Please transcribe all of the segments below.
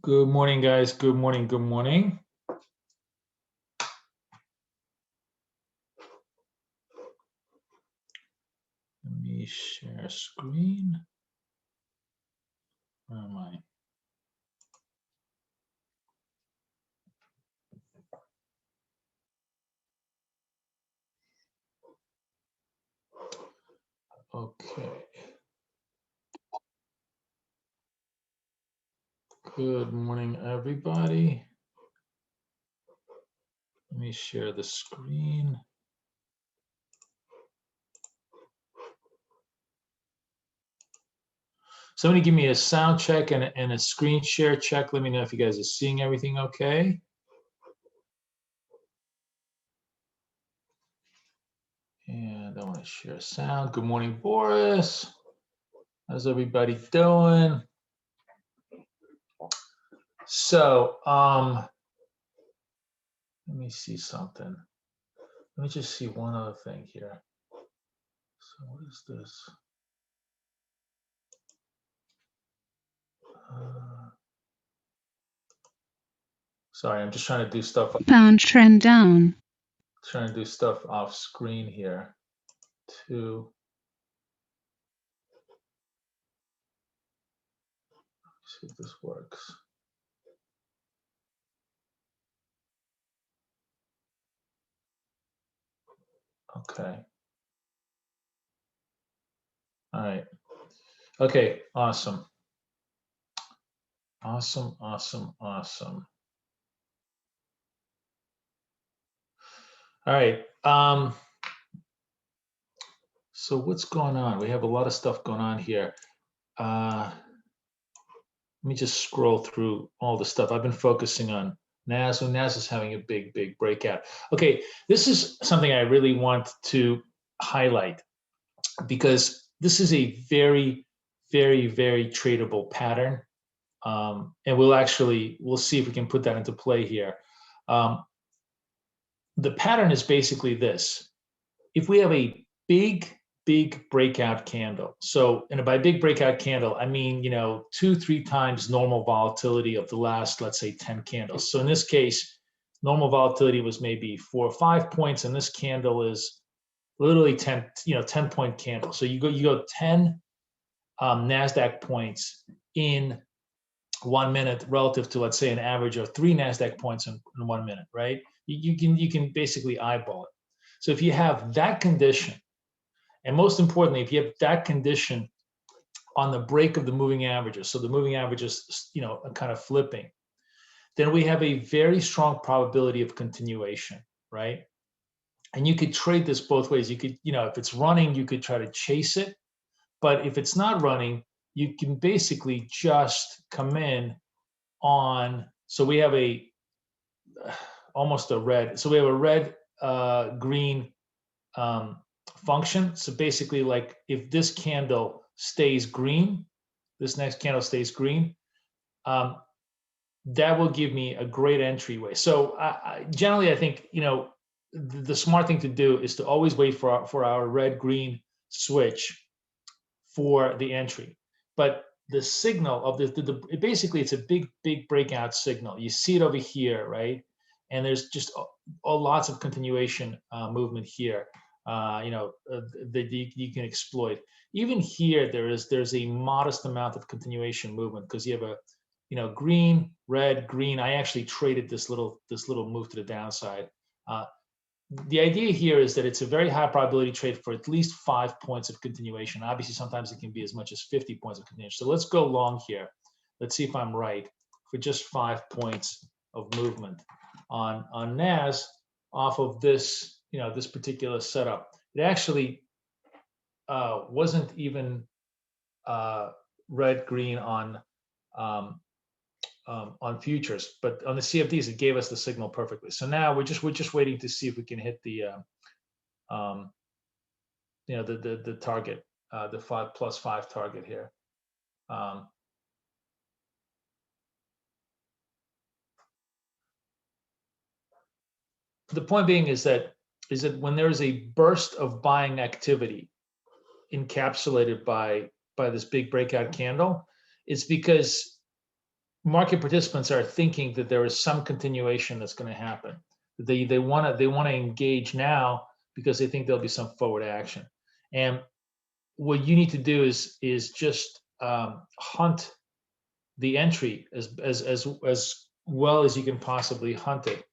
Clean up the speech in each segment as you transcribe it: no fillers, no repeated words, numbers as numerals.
Good morning, guys. Good morning. Good morning. Let me share screen. Where am I? Okay. Good morning, everybody. Let me share the screen. Somebody give me a sound check and a screen share check. Let me know if you guys are seeing everything okay. And I want to share sound. Good morning, Boris. How's everybody doing? So, let me see something. Let me just see one other thing here. So what is this? Sorry, I'm just trying to do stuff. Pound trend down. Trying to do stuff off screen here. See if this works. Okay. All right. Okay, awesome. Awesome, awesome, awesome. All right. So what's going on? We have a lot of stuff going on here. Let me just scroll through all the stuff. I've been focusing on NAS. So NAS is having a big, big breakout. Okay, this is something I really want to highlight because this is a very, very, very tradable pattern. And we'll see if we can put that into play here. The pattern is basically this. If we have a big breakout candle, so, and by big breakout candle, I mean, 2-3 times normal volatility of the last, let's say 10 candles. So in this case, normal volatility was maybe 4 or 5 points, and this candle is literally 10 point candle. So you go 10 NASDAQ points in 1 minute relative to, let's say, an average of 3 NASDAQ points in 1 minute, right? You can basically eyeball it. So if you have that condition, and most importantly, if you have that condition on the break of the moving averages, so the moving averages, kind of flipping, then we have a very strong probability of continuation, right? And you could trade this both ways. You could, if it's running, you could try to chase it. But if it's not running, you can basically just come in on, so we have almost a red, so we have a red, green function. So basically, like, if this candle stays green, this next candle stays green, that will give me a great entryway. So generally, I think, the smart thing to do is to always wait for our red-green switch for the entry. But the signal of basically, it's a big breakout signal. You see it over here, right? And there's just lots of continuation movement here, that you can exploit. Even here, there's a modest amount of continuation movement because you have a, green, red, green. I actually traded this little move to the downside. The idea here is that it's a very high probability trade for at least 5 points of continuation. Obviously, sometimes it can be as much as 50 points of continuation. So let's go long here. Let's see if I'm right for just 5 points of movement on NAS off of this, this particular setup. It actually wasn't even red green on futures, but on the CFDs it gave us the signal perfectly. So now we're just waiting to see if we can hit the the target, the 5+5 target here. The point being is that when there is a burst of buying activity encapsulated by this big breakout candle, it's because market participants are thinking that there is some continuation that's going to happen. They want to engage now because they think there'll be some forward action. And what you need to do is just hunt the entry as well as you can possibly hunt it.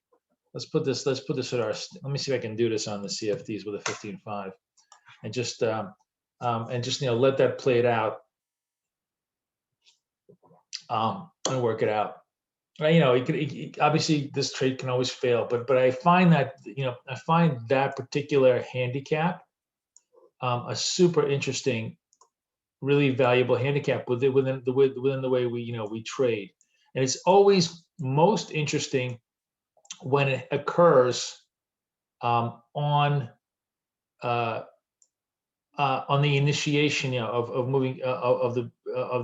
Let's put this at our. Let me see if I can do this on the CFDs with a 15.5, and just let that play it out, and work it out. Obviously this trade can always fail, but I find that I find that particular handicap a super interesting, really valuable handicap within the way we trade, and it's always most interesting when it occurs on the initiation of moving of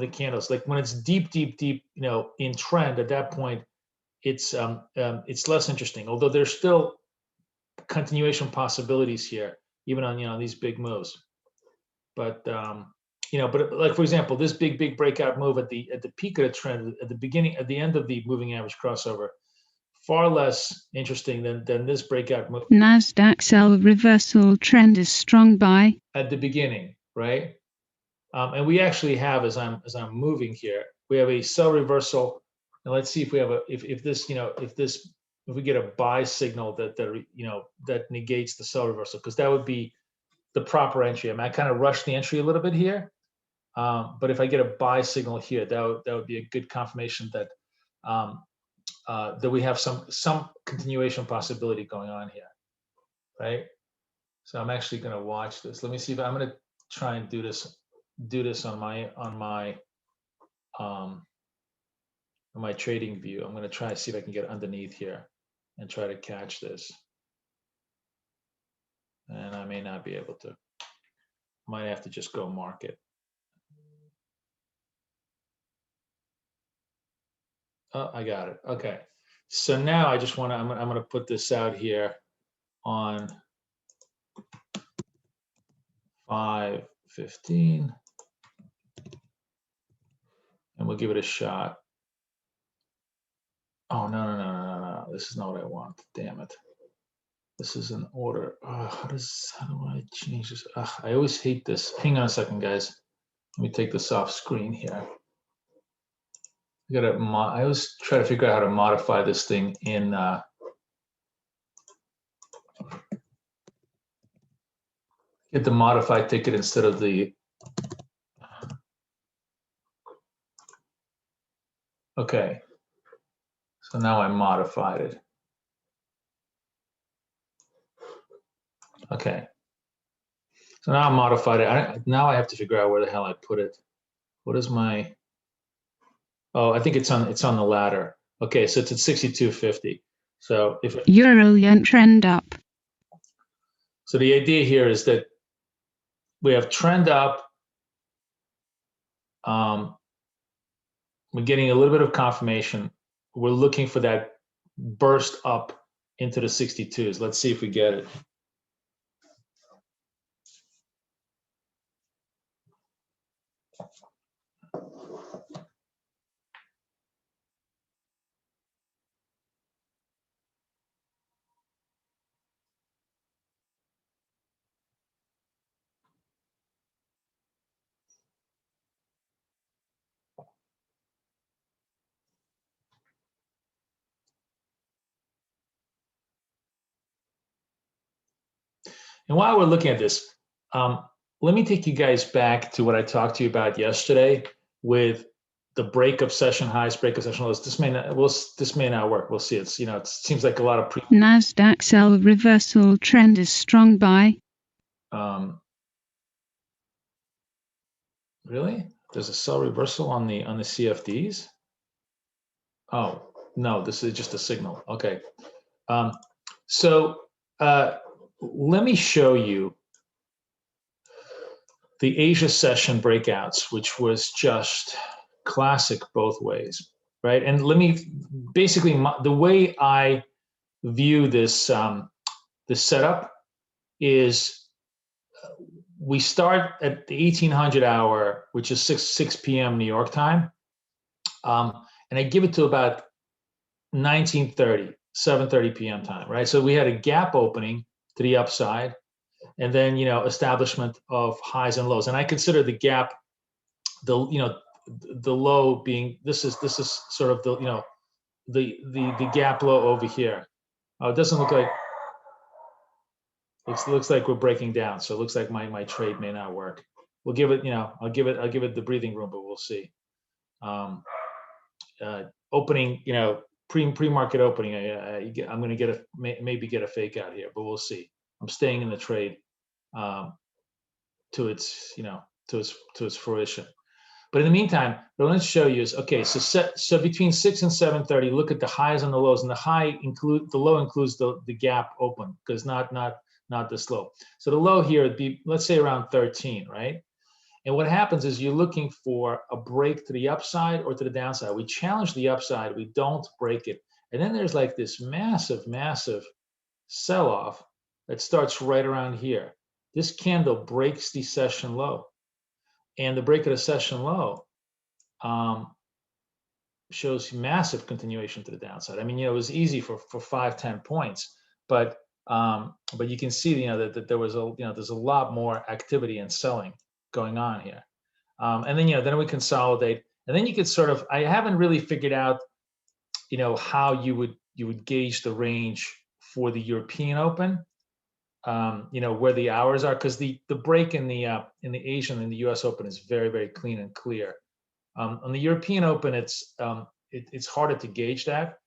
the candles. Like when it's deep in trend, at that point it's less interesting, although there's still continuation possibilities here even on these big moves. But but like for example, this big breakout move at the peak of the trend, at the end of the moving average crossover, far less interesting than this breakout move. Nasdaq sell reversal trend is strong buy At the beginning, right? And we actually have, as I'm moving here, we have a sell reversal. And let's see if we have if we get a buy signal that negates the sell reversal, because that would be the proper entry. I kind of rushed the entry a little bit here, but if I get a buy signal here, that would be a good confirmation that that we have some continuation possibility going on here, right? So I'm actually going to watch this. Let me see if I'm going to try and do this on my trading view. I'm going to try to see if I can get underneath here and try to catch this. And I may not be able to. Might have to just go market. Oh, I got it. Okay. So now I just I'm going to put this out here on 5:15, and we'll give it a shot. Oh, no. This is not what I want. Damn it. This is an order. How do I change this? I always hate this. Hang on a second, guys. Let me take this off screen here. I always try to figure out how to modify this thing in get the modified ticket instead of the. Okay. So now I modified it. Okay. So now I modified it. Now I have to figure out where the hell I put it. What is my? Oh, I think it's on the ladder. Okay, so it's at 62.50. So if Euro yen trend up. So the idea here is that we have trend up. We're getting a little bit of confirmation. We're looking for that burst up into the 62s. Let's see if we get it. And while we're looking at this, let me take you guys back to what I talked to you about yesterday with the break of session highs, break of session lows. This may not work. We'll see. It's it seems like a lot of Nasdaq sell reversal trend is strong buy. Really? There's a sell reversal on the CFDs? Oh no, this is just a signal. Okay. So let me show you the Asia session breakouts, which was just classic both ways, right? And let me basically the way I view this this setup is we start at the 1800 hour, which is 6 p.m. New York time, and I give it to about 19:30, 7:30 p.m. time, right? So we had a gap opening to the upside, and then establishment of highs and lows. And I consider the gap, the low being this is sort of the gap low over here. It doesn't look like it looks like we're breaking down, so it looks like my trade may not work. We'll give it, I'll give it the breathing room, but we'll see. Opening, pre-market opening, I'm going to get maybe get a fake out here, but we'll see. I'm staying in the trade to its fruition. But in the meantime, what I want to show you is, okay, so between 6 and 7:30, look at the highs and the lows, and the low includes the gap open, because not this low. So the low here would be, let's say, around 13, right? And what happens is you're looking for a break to the upside or to the downside. We challenge the upside, we don't break it. And then there's like this massive, massive sell-off that starts right around here. This candle breaks the session low. And the break of the session low shows massive continuation to the downside. I mean, it was easy for 5-10 points, but you can see, that there was there's a lot more activity and selling going on here. And then, then we consolidate, and then you could sort of, I haven't really figured out, how you would gauge the range for the European Open. Where the hours are, because the break in the Asian and the U.S. Open is very, very clean and clear. On the European Open, it's harder to gauge that,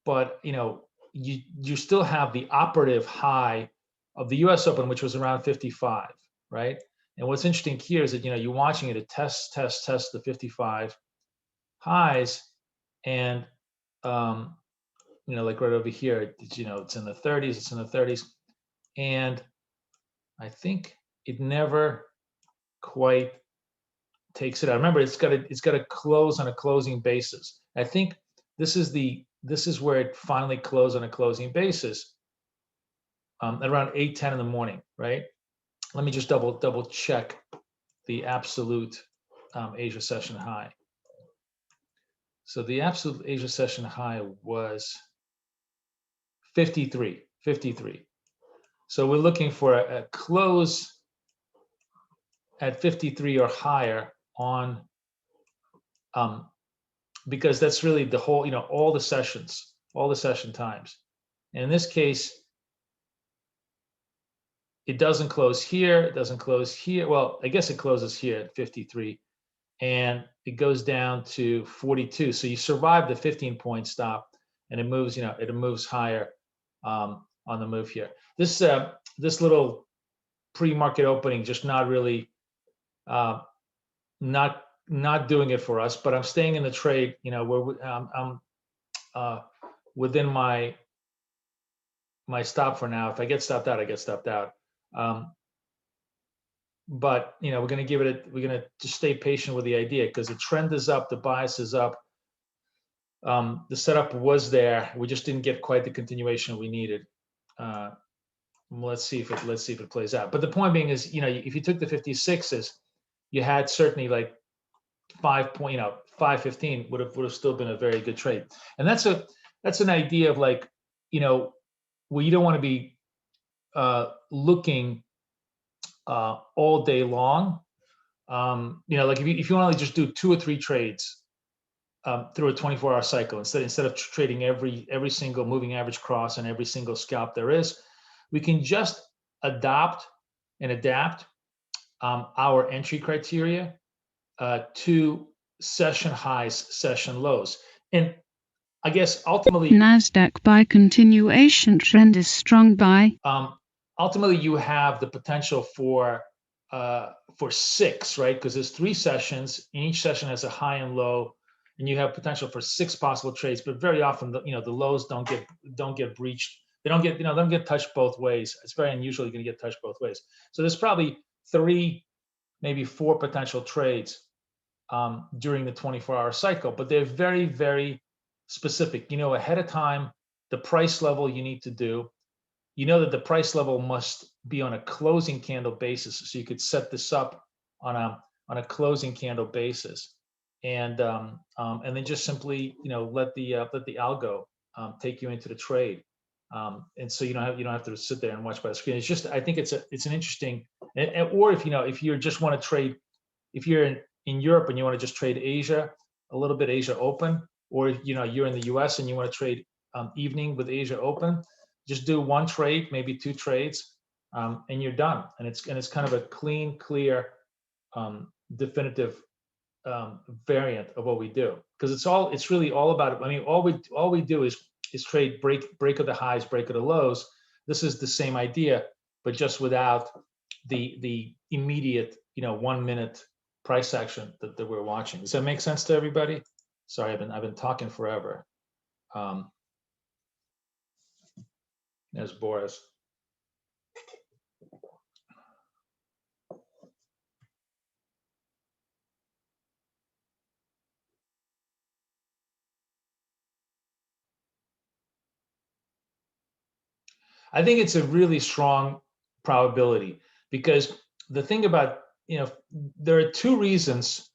but you still have the operative high of the U.S. Open, which was around 55, right? And what's interesting here is that you're watching it test the 55 highs, and like right over here, it's in the 30s, and I think it never quite takes it out. Remember, it's got to close on a closing basis. I think this is where it finally closed on a closing basis, at around 8:10 in the morning, right? Let me just double check the absolute Asia session high. So the absolute Asia session high was 53. So we're looking for a close at 53 or higher on, because that's really the whole, all the session times. And in this case, it doesn't close here. It doesn't close here. Well, I guess it closes here at 53, and it goes down to 42. So you survive the 15-point stop, and it moves, it moves higher on the move here. This little pre-market opening just not really not doing it for us. But I'm staying in the trade. Where I'm within my stop for now. If I get stopped out, I get stopped out. But we're going to give it. We're going to just stay patient with the idea, because the trend is up, the bias is up. The setup was there. We just didn't get quite the continuation we needed. Let's see if it plays out. But the point being is, if you took the 56s, you had certainly like 5.15 would have still been a very good trade. And that's an idea of like, where you don't want to be looking all day long. Like if you want to just do 2 or 3 trades through a 24-hour cycle, instead of trading every single moving average cross and every single scalp there is, we can just adopt and adapt our entry criteria to session highs, session lows. And I guess ultimately, Nasdaq buy continuation trend is strong buy. Ultimately, you have the potential for 6, right? Because there's 3 sessions, and each session has a high and low, and you have potential for 6 possible trades. But very often, the lows don't get breached. They don't get touched both ways. It's very unusual you're going to get touched both ways. So there's probably 3, maybe 4 potential trades during the 24-hour cycle, but they're very, very specific. Ahead of time the price level you need to do. That the price level must be on a closing candle basis, so you could set this up on a closing candle basis. and then just simply, let the algo take you into the trade. And so you don't have to sit there and watch by the screen. It's just, I think it's an interesting, or if you just want to trade, if you're in Europe and you want to just trade Asia, a little bit Asia open, or you're in the US and you want to trade evening with Asia open, just do one trade, maybe two trades, and you're done. And it's kind of a clean, clear, definitive variant of what we do, because it's really all about it. I mean, all we do is trade break of the highs, break of the lows. This is the same idea, but just without the immediate 1 minute price action that we're watching. Does that make sense to everybody? Sorry, I've been talking forever. There's Boris. I think it's a really strong probability, because the thing about, there are two reasons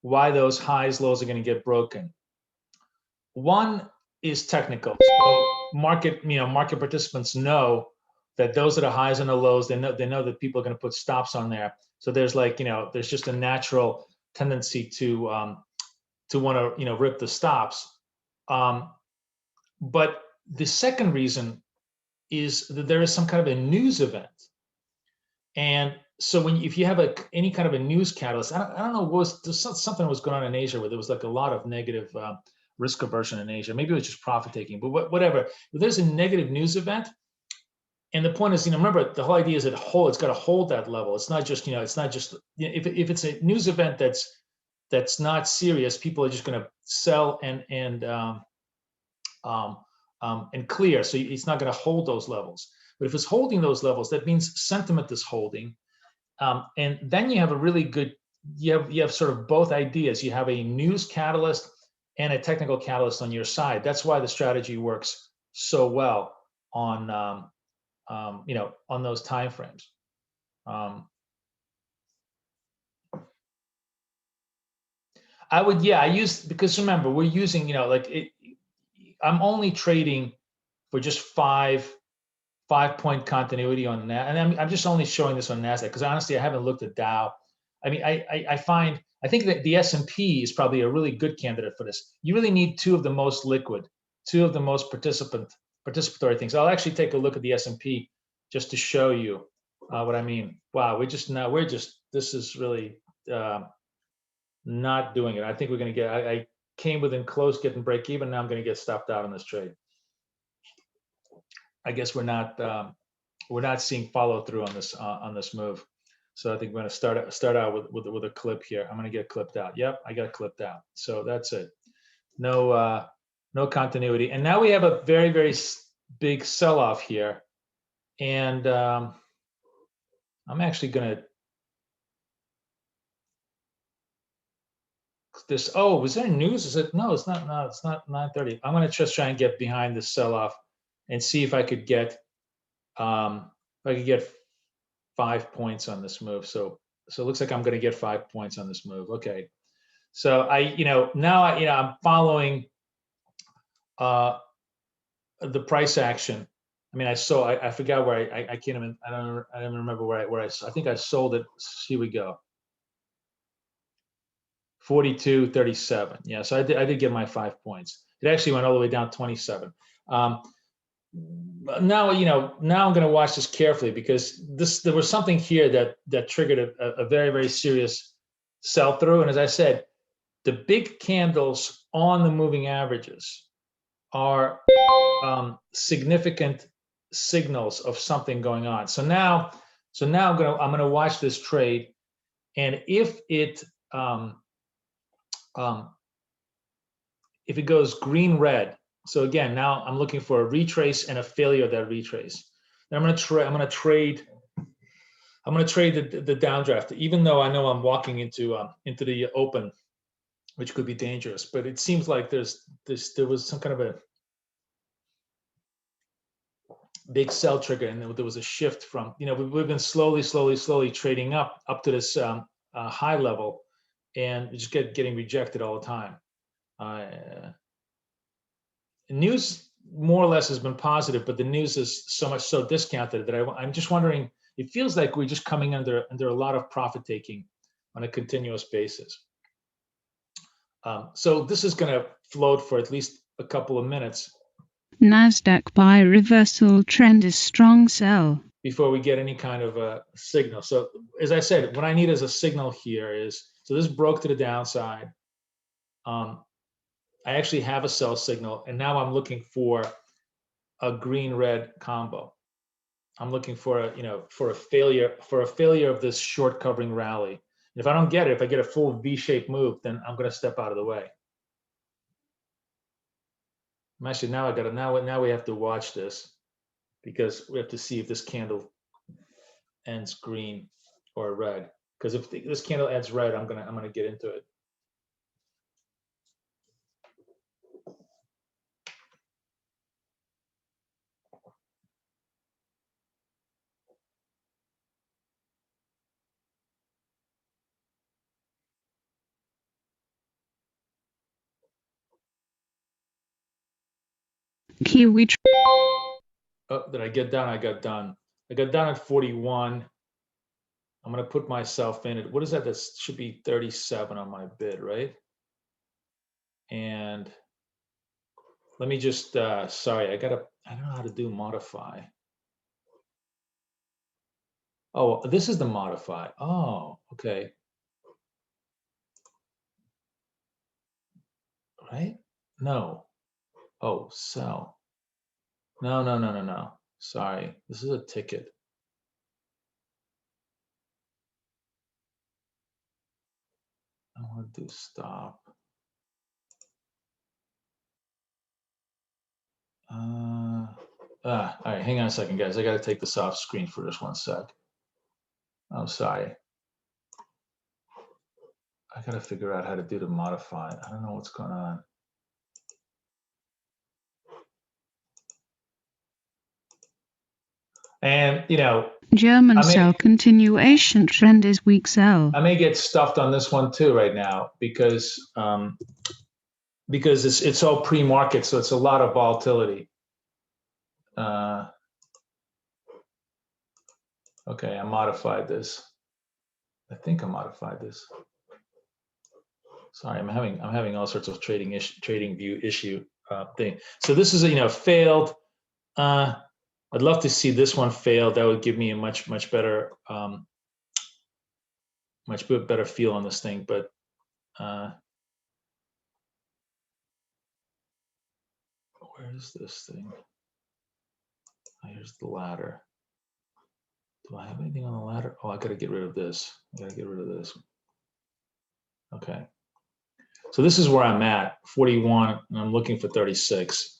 why those highs, lows are going to get broken. One is technical. So market participants know that those are the highs and the lows. They know that people are going to put stops on there. So there's there's just a natural tendency to want to, rip the stops. But the second reason is that there is some kind of a news event. And so if you have any kind of a news catalyst, I don't know, something was going on in Asia where there was like a lot of negative risk aversion in Asia. Maybe it was just profit taking, but whatever. If there's a negative news event, and the point is, remember, the whole idea is it's got to hold that level. It's not just, if it's a news event that's not serious, people are just going to sell and clear. So it's not going to hold those levels. But if it's holding those levels, that means sentiment is holding. And then you have a really good, you have sort of both ideas. You have a news catalyst and a technical catalyst on your side. That's why the strategy works so well on, on those time frames. I use, because remember, we're using, I'm only trading for just 5-point continuity on that, and I'm just only showing this on NASDAQ because honestly I haven't looked at Dow. I mean, I think that the S&P is probably a really good candidate for this. You really need two of the most liquid, two of the most participatory things. I'll actually take a look at the S&P just to show you what I mean. Wow, this is really not doing it. I think we're going to get. I came within close getting break even. Now I'm going to get stopped out on this trade. I guess we're not seeing follow through on this move. So I think we're going to start out with a clip here. I'm going to get clipped out. Yep, I got clipped out. So that's it. No continuity. And now we have a very, very big sell-off here. And I'm actually going to this. Oh, was there news? Is it? No, it's not. No, it's not 9:30. I'm going to just try and get behind this sell-off and see if I could get 5 points on this move. So it looks like I'm going to get 5 points on this move. Okay. So I'm following the price action. I mean, I forgot where I can't even, I don't remember where I think I sold it. Here we go. 42.37. Yeah. So I did get my 5 points. It actually went all the way down 27. Now I'm going to watch this carefully, because there was something here that triggered a very, very serious sell through. And as I said, the big candles on the moving averages are significant signals of something going on. So now I'm going to watch this trade, and if it goes green red. So again, now I'm looking for a retrace and a failure of that retrace. Then I'm going to trade the downdraft, even though I know I'm walking into the open, which could be dangerous. But it seems like there was some kind of a big sell trigger, and there was a shift from, we've been slowly trading up to this high level, and just getting rejected all the time. News more or less has been positive, but the news is so much so discounted that I'm just wondering. It feels like we're just coming under a lot of profit taking on a continuous basis. So this is going to float for at least a couple of minutes. Nasdaq buy reversal trend is strong sell. Before we get any kind of a signal. So as I said, what I need as a signal here is, so this broke to the downside. I actually have a sell signal, and now I'm looking for a green-red combo. I'm looking for a failure of this short covering rally. And if I don't get it, if I get a full V-shaped move, then I'm going to step out of the way. Actually, now we have to watch this, because we have to see if this candle ends green or red. Because if this candle ends red, I'm gonna get into it. Kiwi. Oh, did I get done? I got done. I got done at 41. I'm gonna put myself in it. What is that? That should be 37 on my bid, right? And let me just, sorry, I don't know how to do modify. Oh, this is the modify. Oh, okay. Right? No. Oh, sell. No. Sorry, this is a ticket. I want to do stop. All right, hang on a second, guys. I got to take this off screen for just 1 sec. I'm sorry. I got to figure out how to do the modify. I don't know what's going on. And, German sell continuation trend is weak sell. I may get stuffed on this one too right now, because it's all pre-market, so it's a lot of volatility. Okay, I modified this. I think I modified this. Sorry, I'm having all sorts of trading view issue thing. So this is failed. I'd love to see this one fail. That would give me a much better better feel on this thing. But where is this thing? Here's the ladder. Do I have anything on the ladder? Oh, I got to get rid of this. Okay. So this is where I'm at, 41, and I'm looking for 36.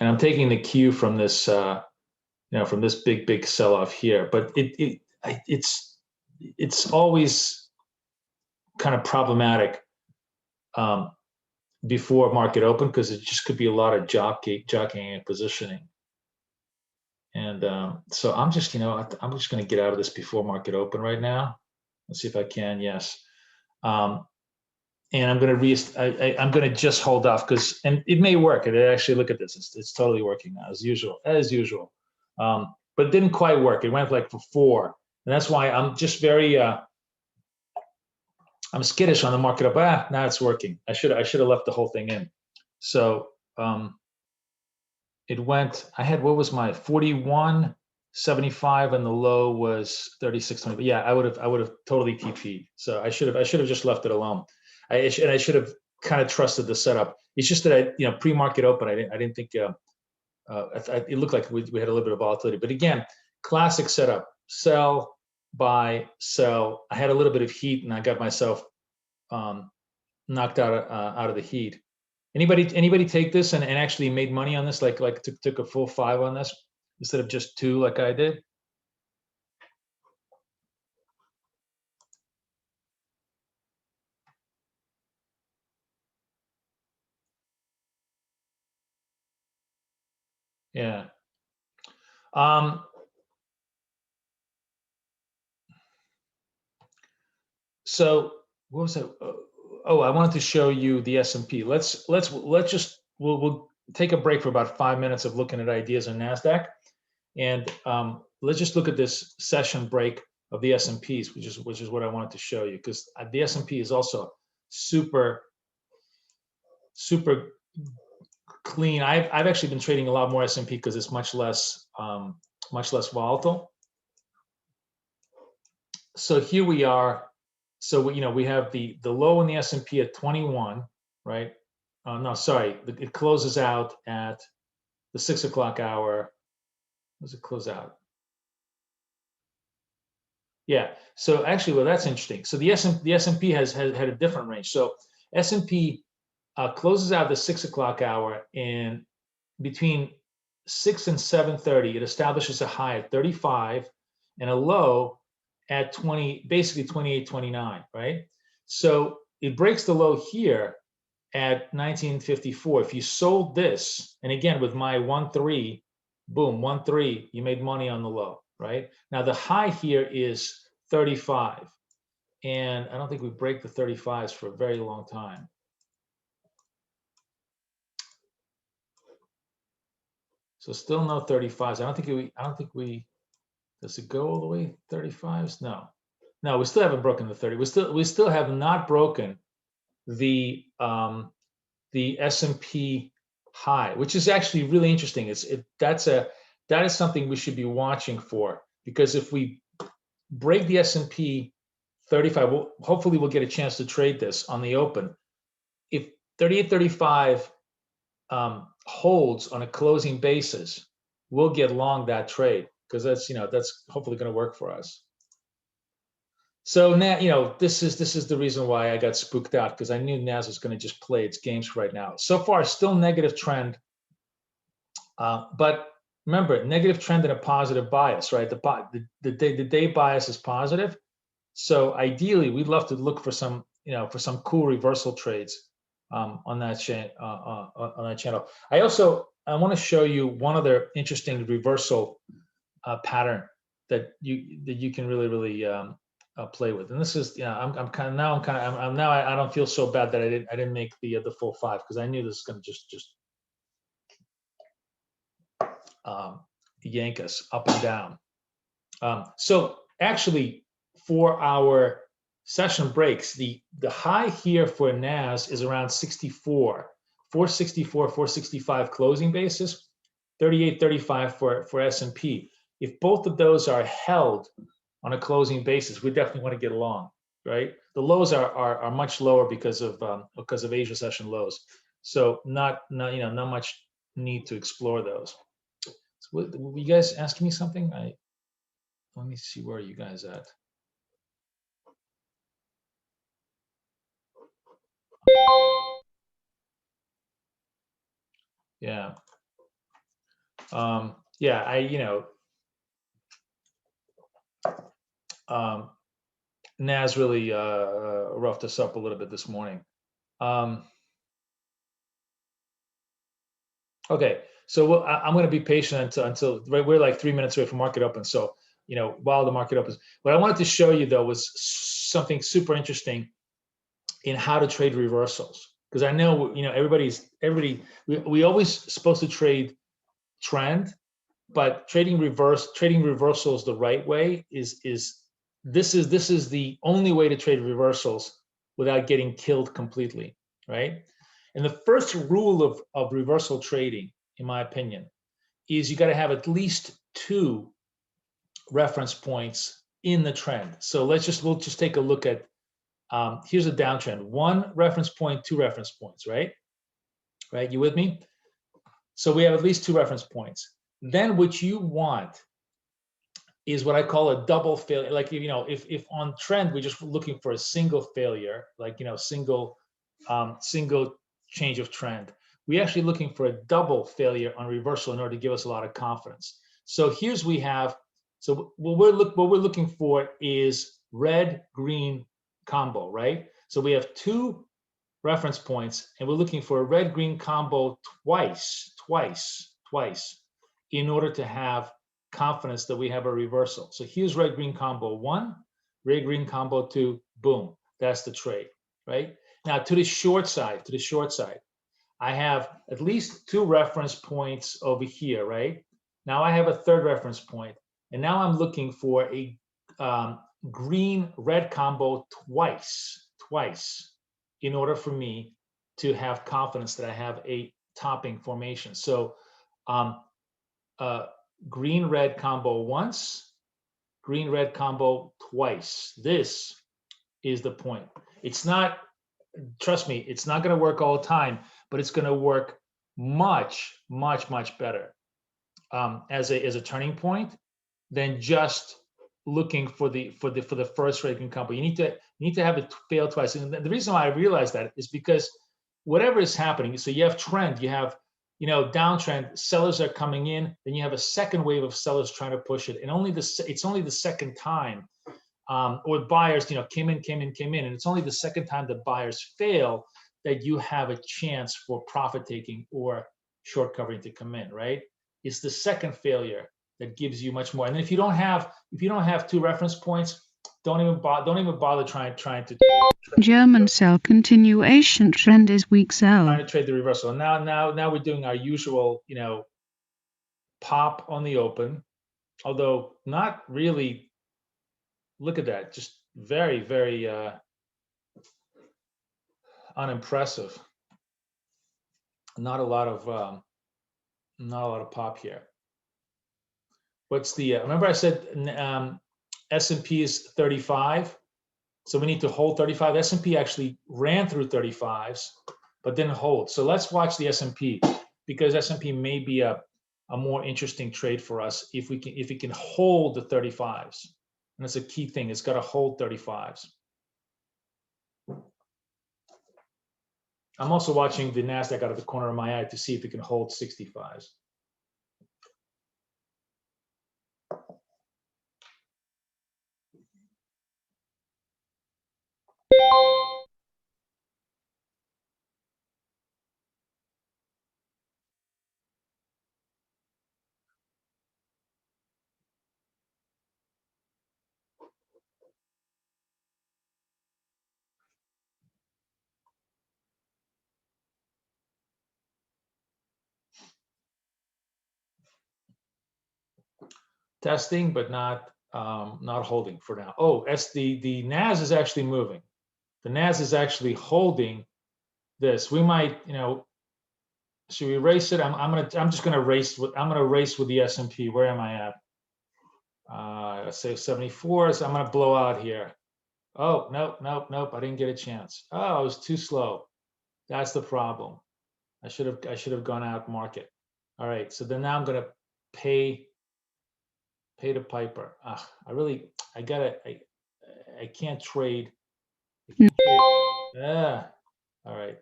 And I'm taking the cue from this, from this big sell-off here. But it's always kind of problematic before market open, because it just could be a lot of jockeying and positioning. And so I'm just going to get out of this before market open right now. Let's see if I can. Yes. And I'm going to just hold off, and it may work. And actually, look at this. It's totally working now, as usual. But it didn't quite work. It went like for 4. And that's why I'm just very, I'm skittish on the market up. Now it's working. I should have left the whole thing in. So it went, what was my 41.75, and the low was 36.20. But yeah, I would have totally TP'd. So I should have just left it alone. I should have kind of trusted the setup. It's just that pre-market open, I didn't think it looked like we had a little bit of volatility. But again, classic setup: sell, buy, sell. I had a little bit of heat, and I got myself knocked out of the heat. Anybody take this and actually made money on this? Like took a full 5 on this instead of just 2 like I did? Yeah. Um, so what was that? Oh, I wanted to show you the S&P. Let's just we'll take a break for about 5 minutes of looking at ideas on NASDAQ, and let's just look at this session break of the S&Ps, which is what I wanted to show you, because the S&P is also super clean. I've actually been trading a lot more S&P because it's much less volatile. So here we are. So we have the low in the S&P at 21, right? No, sorry, it closes out at the 6 o'clock hour. Does it close out? Yeah. So actually, well, that's interesting. So the S&P has had a different range. So S&P closes out the 6 o'clock hour, and between 6 and 7:30, it establishes a high at 35 and a low at 20, basically 28.29, right? So it breaks the low here at 1954. If you sold this, and again with my 1-3, boom, 1-3, you made money on the low, right? Now the high here is 35, and I don't think we break the 35s for a very long time. So still no 35s. I don't think we does it go all the way 35s? No, we still haven't broken the 30. We still have not broken the S&P high, which is actually really interesting. That is something we should be watching for, because if we break the S&P 35, hopefully we'll get a chance to trade this on the open. If 38.35 holds on a closing basis, we'll get long that trade, because that's hopefully going to work for us. So now, this is the reason why I got spooked out, because I knew NAS was going to just play its games right now. So far, still negative trend, but remember, negative trend and a positive bias, right? The day bias is positive. So ideally, we'd love to look for some cool reversal trades on that channel. I want to show you one other interesting reversal pattern that you can really play with. And this is, I don't feel so bad that I didn't make the full 5, because I knew this was going to just yank us up and down. So actually, for our session breaks, the high here for NAS is around 64, 464, 465 closing basis, 38.35 for S&P. If both of those are held on a closing basis, we definitely want to get along, right? The lows are much lower because of Asia session lows, so not much need to explore those. So were you guys asking me something? Let me see, where are you guys at? Yeah. Yeah, NAS really roughed us up a little bit this morning. Okay, so I'm going to be patient until we're like 3 minutes away from market open. So, while the market opens, what I wanted to show you though was something super interesting in how to trade reversals. Because I know, we always supposed to trade trend, but trading reversals the right way is the only way to trade reversals without getting killed completely, right? And the first rule of reversal trading, in my opinion, is you got to have at least 2 reference points in the trend. So we'll just take a look at, here's a downtrend, 1 reference point, 2 reference points, right? Right, you with me? So we have at least 2 reference points. Then what you want is what I call a double failure. Like, if on trend we're just looking for a single failure, like, single change of trend, we're actually looking for a double failure on reversal in order to give us a lot of confidence. So so what we're looking for is red green combo, right? So we have 2 reference points, and we're looking for a red green combo twice in order to have confidence that we have a reversal. So here's red green combo 1, red green combo 2, boom, that's the trade, right? Now to the short side, I have at least 2 reference points over here, right? Now I have a 3rd reference point, and now I'm looking for a green red combo twice in order for me to have confidence that I have a topping formation. So green red combo once, green red combo twice. This is the point. It's not, trust me, it's not going to work all the time, but it's going to work much better as a turning point than just looking for the first red green combo. You need to have it fail twice. And the reason why I realized that is because whatever is happening, so you have trend, you have downtrend, sellers are coming in, then you have a second wave of sellers trying to push it, and it's only the second time, or buyers came in, and it's only the second time that buyers fail that you have a chance for profit taking or short covering to come in, right? It's the second failure that gives you much more. And if you don't have 2 reference points, don't even bother trying to German sell continuation trend is weak sell. trying to trade the reversal. Now we're doing our usual, pop on the open, although not really. Look at that, just very unimpressive. Not a lot of pop here. What's the remember I said S&P is 35, so we need to hold 35. S&P actually ran through 35s but didn't hold. So let's watch the S&P, because S&P may be a more interesting trade for us if it can hold the 35s. And that's a key thing. It's got to hold 35s. I'm also watching the NASDAQ out of the corner of my eye to see if it can hold 65s. Testing, but not holding for now. Oh, the NAS is actually moving. The NAS is actually holding this. We might, should we race it? I'm just gonna race with the S&P. Where am I at? Let's say 74. So I'm gonna blow out here. Oh, nope. I didn't get a chance. Oh, I was too slow. That's the problem. I should have gone out market. All right. So then now I'm gonna pay the piper. I can't trade. Yeah. All right.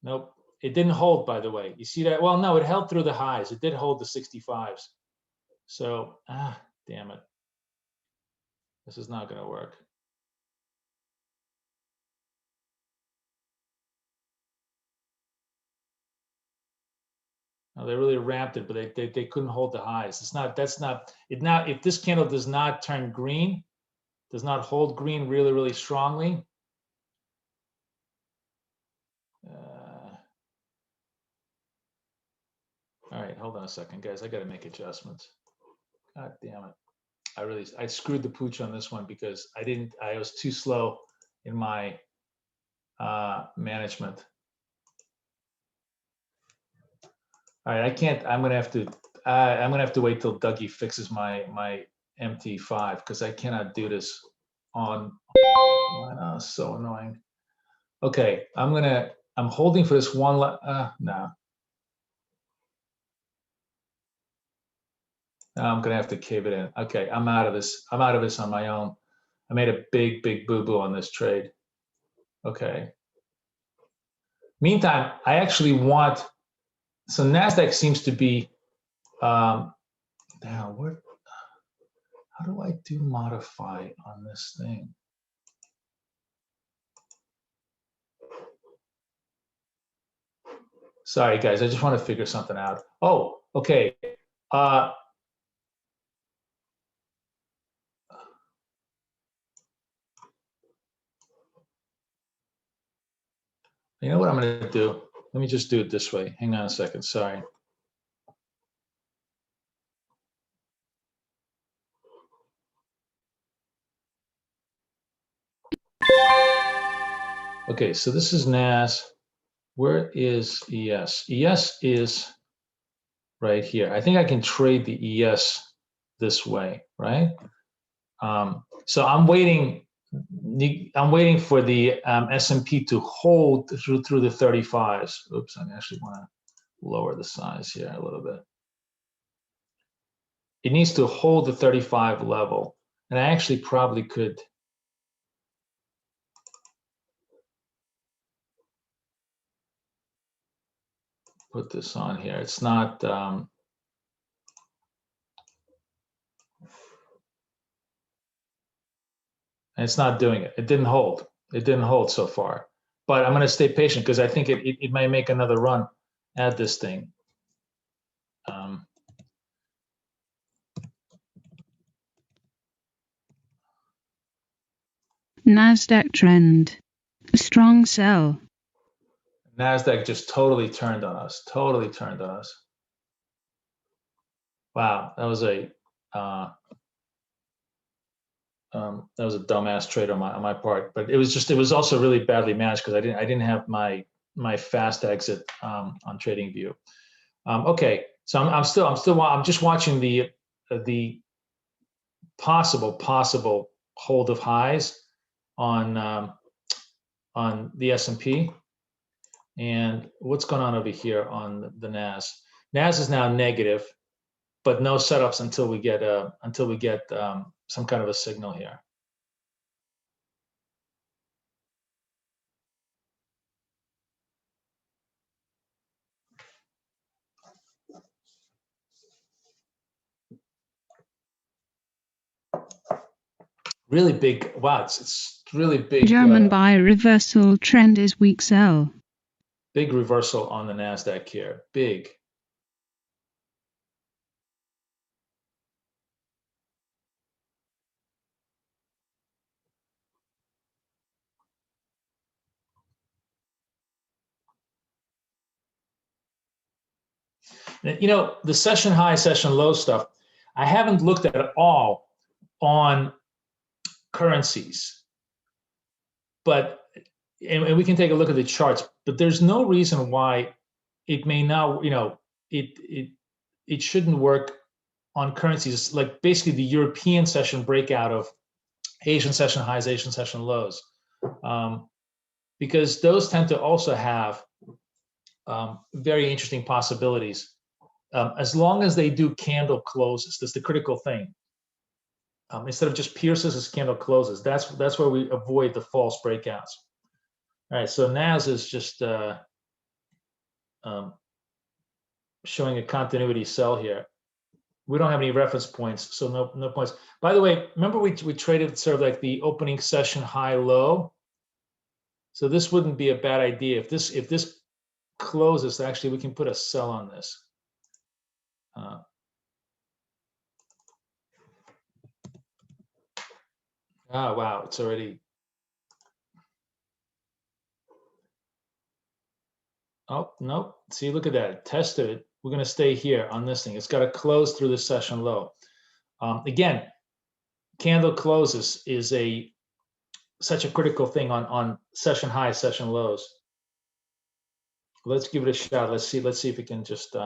Nope. It didn't hold, by the way. You see that? Well, no, it held through the highs. It did hold the 65s. So, damn it. This is not going to work. No, they really ramped it, but they couldn't hold the highs. If this candle does not turn green, does not hold green really strongly, all right, hold on a second, guys. I got to make adjustments. God damn it. I screwed the pooch on this one because I was too slow in my management. All right, I'm gonna have to wait till Dougie fixes my MT5, because I cannot do this on. Oh, so annoying. Okay, I'm holding for this one. No. I'm gonna have to cave it in. Okay, I'm out of this. I'm out of this on my own. I made a big boo-boo on this trade. Okay. Meantime, I actually want. So NASDAQ seems to be. Now, what? How do I do modify on this thing? Sorry, guys. I just want to figure something out. Oh, okay. Uh, you know what I'm going to do? Let me just do it this way. Hang on a second. Sorry. Okay, so this is NAS. Where is ES? ES is right here. I think I can trade the ES this way, right? So I'm waiting. I'm waiting for the S&P to hold through the 35s. Oops, I actually want to lower the size here a little bit. It needs to hold the 35 level, and I actually probably could. Put this on here. It's not. It's not doing it. It didn't hold. It didn't hold so far. But I'm going to stay patient because I think it may make another run at this thing. Nasdaq trend. Strong sell. NASDAQ just totally turned on us. Totally turned on us. Wow, that was a dumbass trade on my part. But it was also really badly managed because I didn't have my fast exit on TradingView. Okay, so I'm just watching the possible hold of highs on the S&P, and what's going on over here on the NAS. NAS is now negative, but no setups until we get some kind of a signal here. Really big. Wow, it's really big. German buy reversal trend is weak sell. Big reversal on the NASDAQ here. Big. You know, the session high, session low stuff, I haven't looked at all on currencies, but and we can take a look at the charts, but there's no reason why it may not, you know, it shouldn't work on currencies, like basically the European session breakout of Asian session highs, Asian session lows, because those tend to also have very interesting possibilities. As long as they do candle closes, that's the critical thing. Instead of just pierces as candle closes, that's where we avoid the false breakouts. All right, so NAS is just showing a continuity sell here. We don't have any reference points, so no points. By the way, remember we traded sort of like the opening session high low. So this wouldn't be a bad idea if this closes. Actually, we can put a sell on this. Oh wow, it's already. Oh nope. See, look at that. It tested it. We're going to stay here on this thing. It's got to close through the session low. Again, candle closes is such a critical thing on session highs, session lows. Let's give it a shot. Let's see if we can just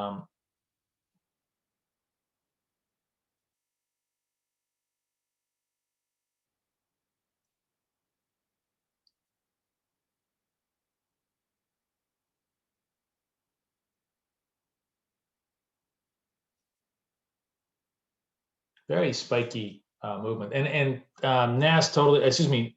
very spiky movement. And NAS totally, excuse me,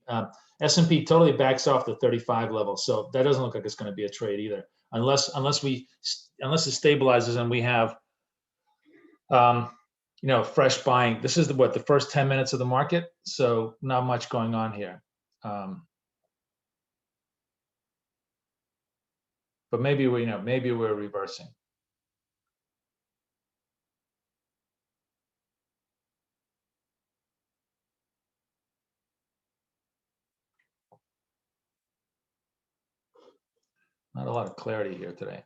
S&P totally backs off the 35 level. So that doesn't look like it's going to be a trade either, unless it stabilizes and we have, you know, fresh buying. This is the first 10 minutes of the market. So not much going on here. But maybe we're reversing. Not a lot of clarity here today.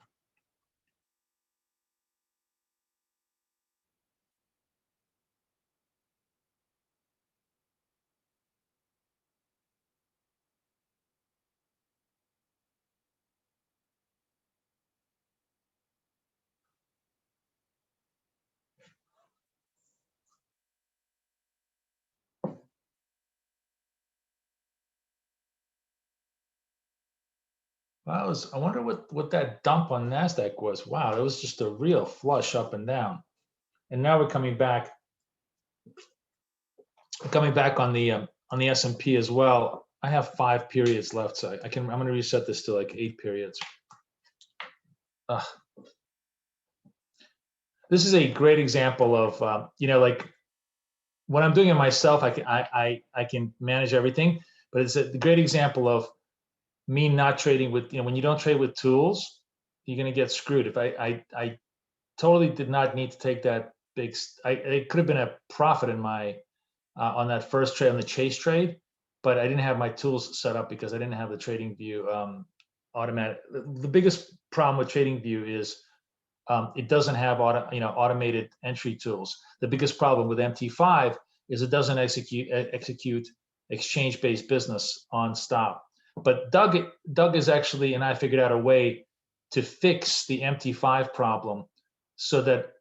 Well, I wonder what that dump on NASDAQ was. Wow, that was just a real flush up and down. And now we're coming back on the S&P as well. I have 5 periods left, so I'm going to reset this to like 8 periods. This is a great example of like when I'm doing it myself, I can manage everything, but it's a great example of me not trading with, when you don't trade with tools, you're going to get screwed. If I totally did not need to take that big, it could have been a profit in my on that first trade, on the chase trade, but I didn't have my tools set up because I didn't have the trading view automatic. The biggest problem with trading view is it doesn't have automated entry tools. The biggest problem with MT5 is it doesn't execute exchange-based business on stop. But Doug is actually, and I figured out a way to fix the MT5 problem so that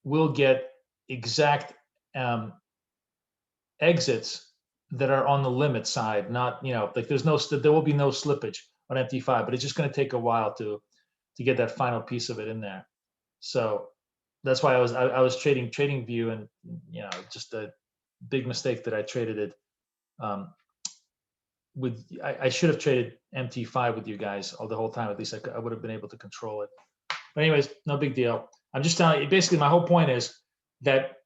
we'll get exact exits that are on the limit side, not, like there will be no slippage on MT5, but it's just going to take a while to get that final piece of it in there. So that's why I was trading TradingView, and just a big mistake that I traded it I should have traded MT5 with you guys the whole time. At least I would have been able to control it. But anyways, no big deal. I'm just telling you, basically my whole point is that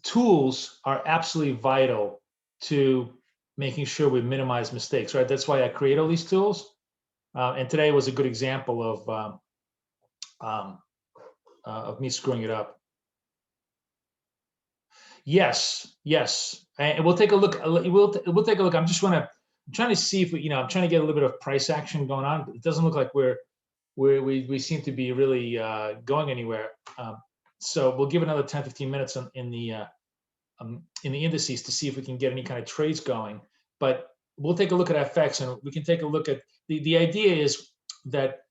tools are absolutely vital to making sure we minimize mistakes, right? That's why I create all these tools. And today was a good example of me screwing it up. Yes, and we'll take a look. We'll take a look. I'm trying to see if I'm trying to get a little bit of price action going on. It doesn't look like we seem to be really going anywhere. So we'll give another 10-15 minutes in the indices to see if we can get any kind of trades going. But we'll take a look at FX, and we can take a look at the idea is that.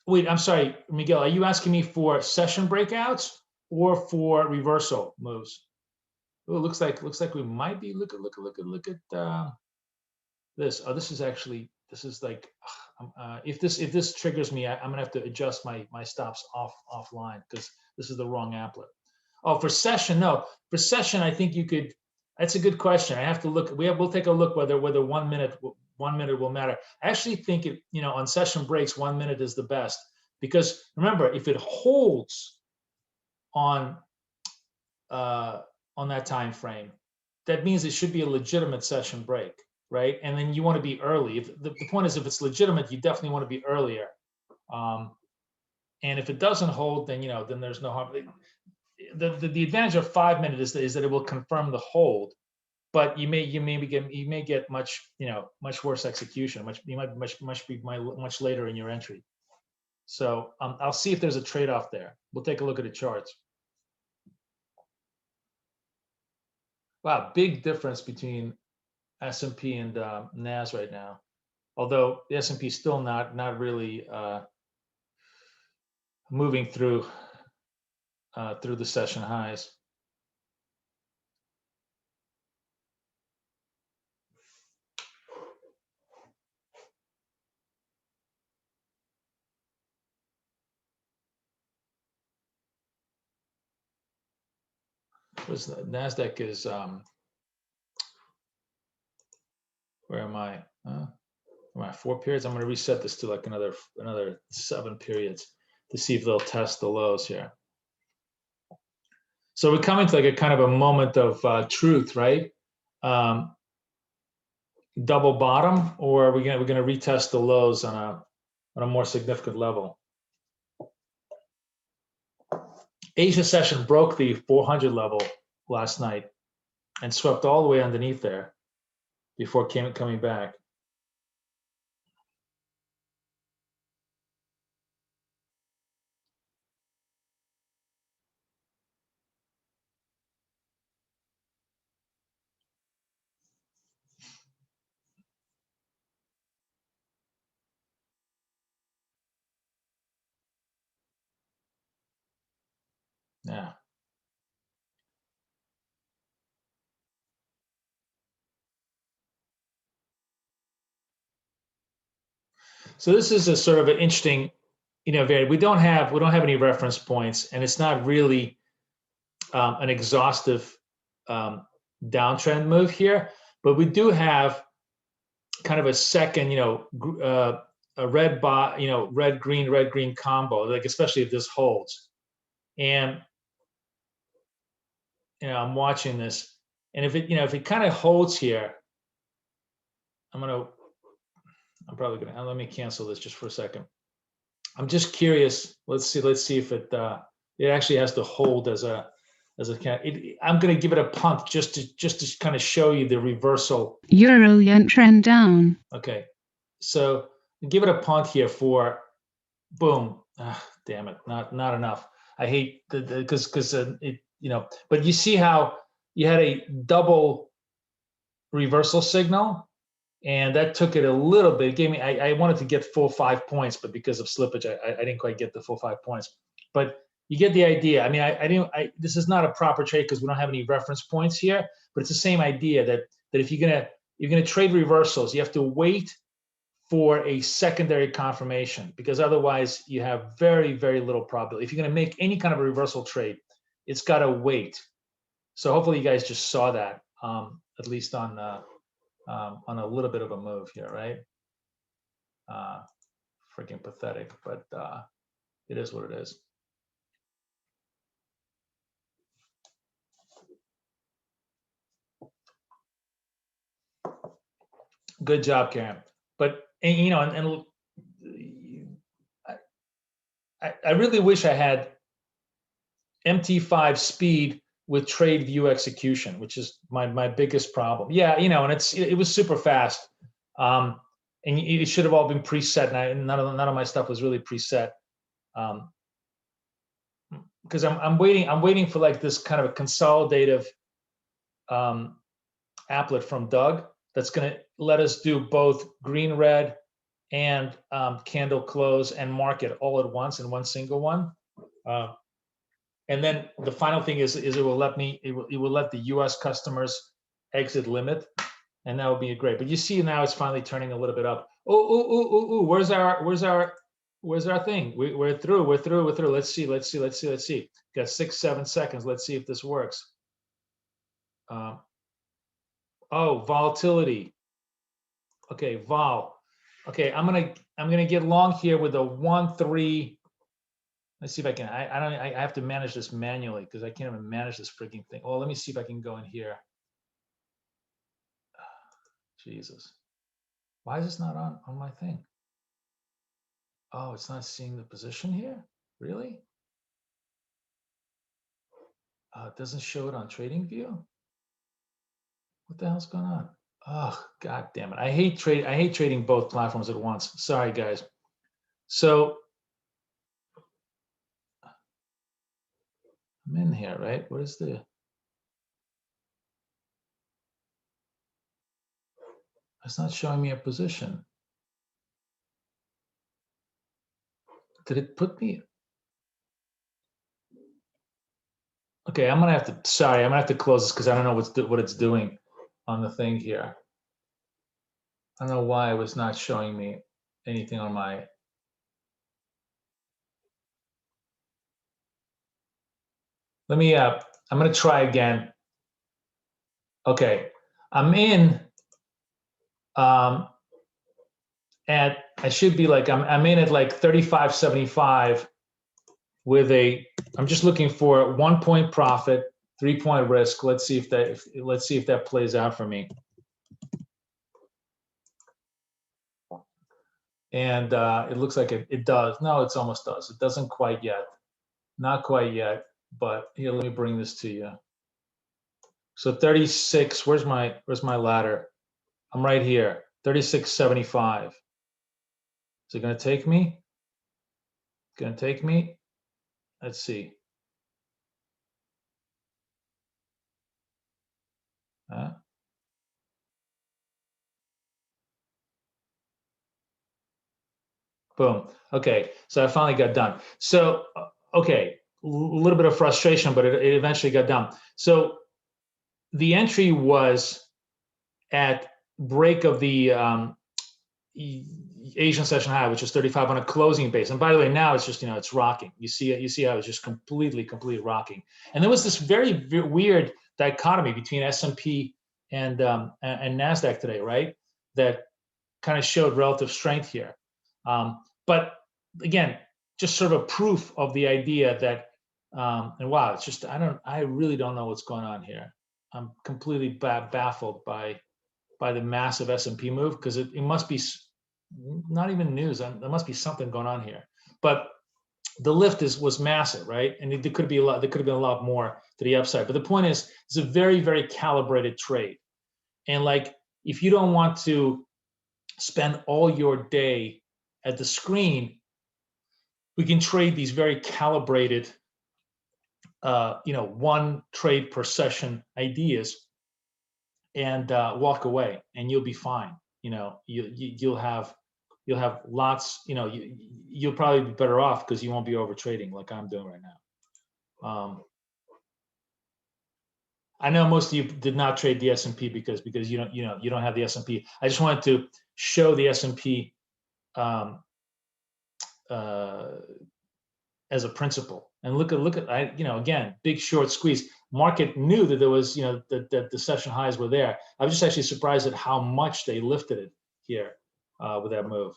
Wait, I'm sorry, Miguel. Are you asking me for session breakouts or for reversal moves? Oh, looks like we might be look at this. Oh, this is like if this triggers me, I'm gonna have to adjust my stops offline because this is the wrong applet. Oh, for session, no. For session, I think you could. That's a good question. I have to look. We'll take a look whether 1 minute will matter. I actually think on session breaks 1 minute is the best, because remember, if it holds on that time frame, that means it should be a legitimate session break, right? And then you want to be early. If the point is, if it's legitimate, you definitely want to be earlier. And if it doesn't hold, then then there's no harm. The advantage of 5 minutes is that it will confirm the hold, but you may get much worse execution. You might be much later in your entry. So I'll see if there's a trade-off there. We'll take a look at the charts. Wow, big difference between S&P and NAS right now. Although the S&P is still not really moving through the session highs. NASDAQ is where am I? Am I 4 periods? I'm going to reset this to like another 7 periods to see if they'll test the lows here. So we're coming to like a kind of a moment of truth, right? Double bottom, or we're going to retest the lows on a more significant level. Asia session broke the 400 level last night and swept all the way underneath there before coming back. So this is a sort of an interesting, we don't have any reference points, and it's not really an exhaustive downtrend move here, but we do have kind of a second, a red red green combo, like especially if this holds. And I'm watching this, and if it kind of holds here, I'm probably gonna let me cancel this just for a second. I'm just curious. Let's see if it actually has to hold as a I'm going to give it a punt just to kind of show you the reversal. Euro yen trend down. Okay, so give it a punt here for boom. Damn it, not enough. I hate because it but you see how you had a double reversal signal, and that took it a little bit. It gave me I wanted to get full 5 points, but because of slippage, I didn't quite get the full 5 points. But you get the idea. I mean, this is not a proper trade because we don't have any reference points here, but it's the same idea that if you're gonna trade reversals, you have to wait for a secondary confirmation, because otherwise you have very, very little probability. If you're gonna make any kind of a reversal trade, it's gotta wait. So hopefully you guys just saw that, at least on a little bit of a move here, right? Freaking pathetic, but it is what it is. Good job, Karen. But I really wish I had MT5 speed with trade view execution, which is my biggest problem. Yeah, and it was super fast, and it should have all been preset, and none of my stuff was really preset, because I'm waiting for like this kind of a consolidative applet from Doug that's going to let us do both green, red, and candle close and market all at once in one single one. And then the final thing is it will let the U.S. customers exit limit, and that would be great. But you see now it's finally turning a little bit up. Oh, where's our thing? We're through. Let's see. Got 6-7 seconds. Let's see if this works. Oh, volatility. Okay, vol. Okay, I'm gonna get long here with a 1-3. Let's see if I can. I have to manage this manually because I can't even manage this freaking thing. Oh, let me see if I can go in here. Jesus, why is this not on my thing? Oh, it's not seeing the position here. Really? It doesn't show it on TradingView. What the hell's going on? Oh, god damn it! I hate trading both platforms at once. Sorry, guys. So I'm in here, right? Where's the? It's not showing me a position. Did it put me? Okay, I'm gonna have to. Sorry, I'm gonna have to close this because I don't know what it's doing on the thing here. I don't know why it was not showing me anything on my. Let me. I'm gonna try again. Okay, I'm in. At I should be like I'm in at like 35.75 with a. I'm just looking for 1 point profit, 3 point risk. Let's see if that plays out for me. And it looks like it does. No, it almost does. It doesn't quite yet. Not quite yet. But here, let me bring this to you. So 36. Where's my ladder? I'm right here. 36.75. Is it going to take me? It's going to take me. Let's see. Boom. Okay, so I finally got done. So, okay, a little bit of frustration, but it eventually got done. So the entry was at break of the Asian session high, which is 35 on a closing base. And by the way, now it's just, it's rocking. You see it, you see how it's just completely rocking. And there was this very weird dichotomy between S&P and NASDAQ today, right? That kind of showed relative strength here. But again, just sort of a proof of the idea that, and wow, it's just, I really don't know what's going on here. I'm completely baffled by the massive S&P move, because it must be not even news. There must be something going on here. But the lift was massive, right? And there could be a lot. There could have been a lot more to the upside. But the point is, it's a very calibrated trade. And like, if you don't want to spend all your day at the screen, we can trade these very calibrated, one trade per session ideas, and walk away, and you'll be fine. You'll have lots. You'll probably be better off because you won't be over trading like I'm doing right now. I know most of you did not trade the S&P because you don't have the S&P. I just wanted to show the S&P as a principle. And look at again, big short squeeze. Market knew that there was, that the session highs were there. I was just actually surprised at how much they lifted it here with that move.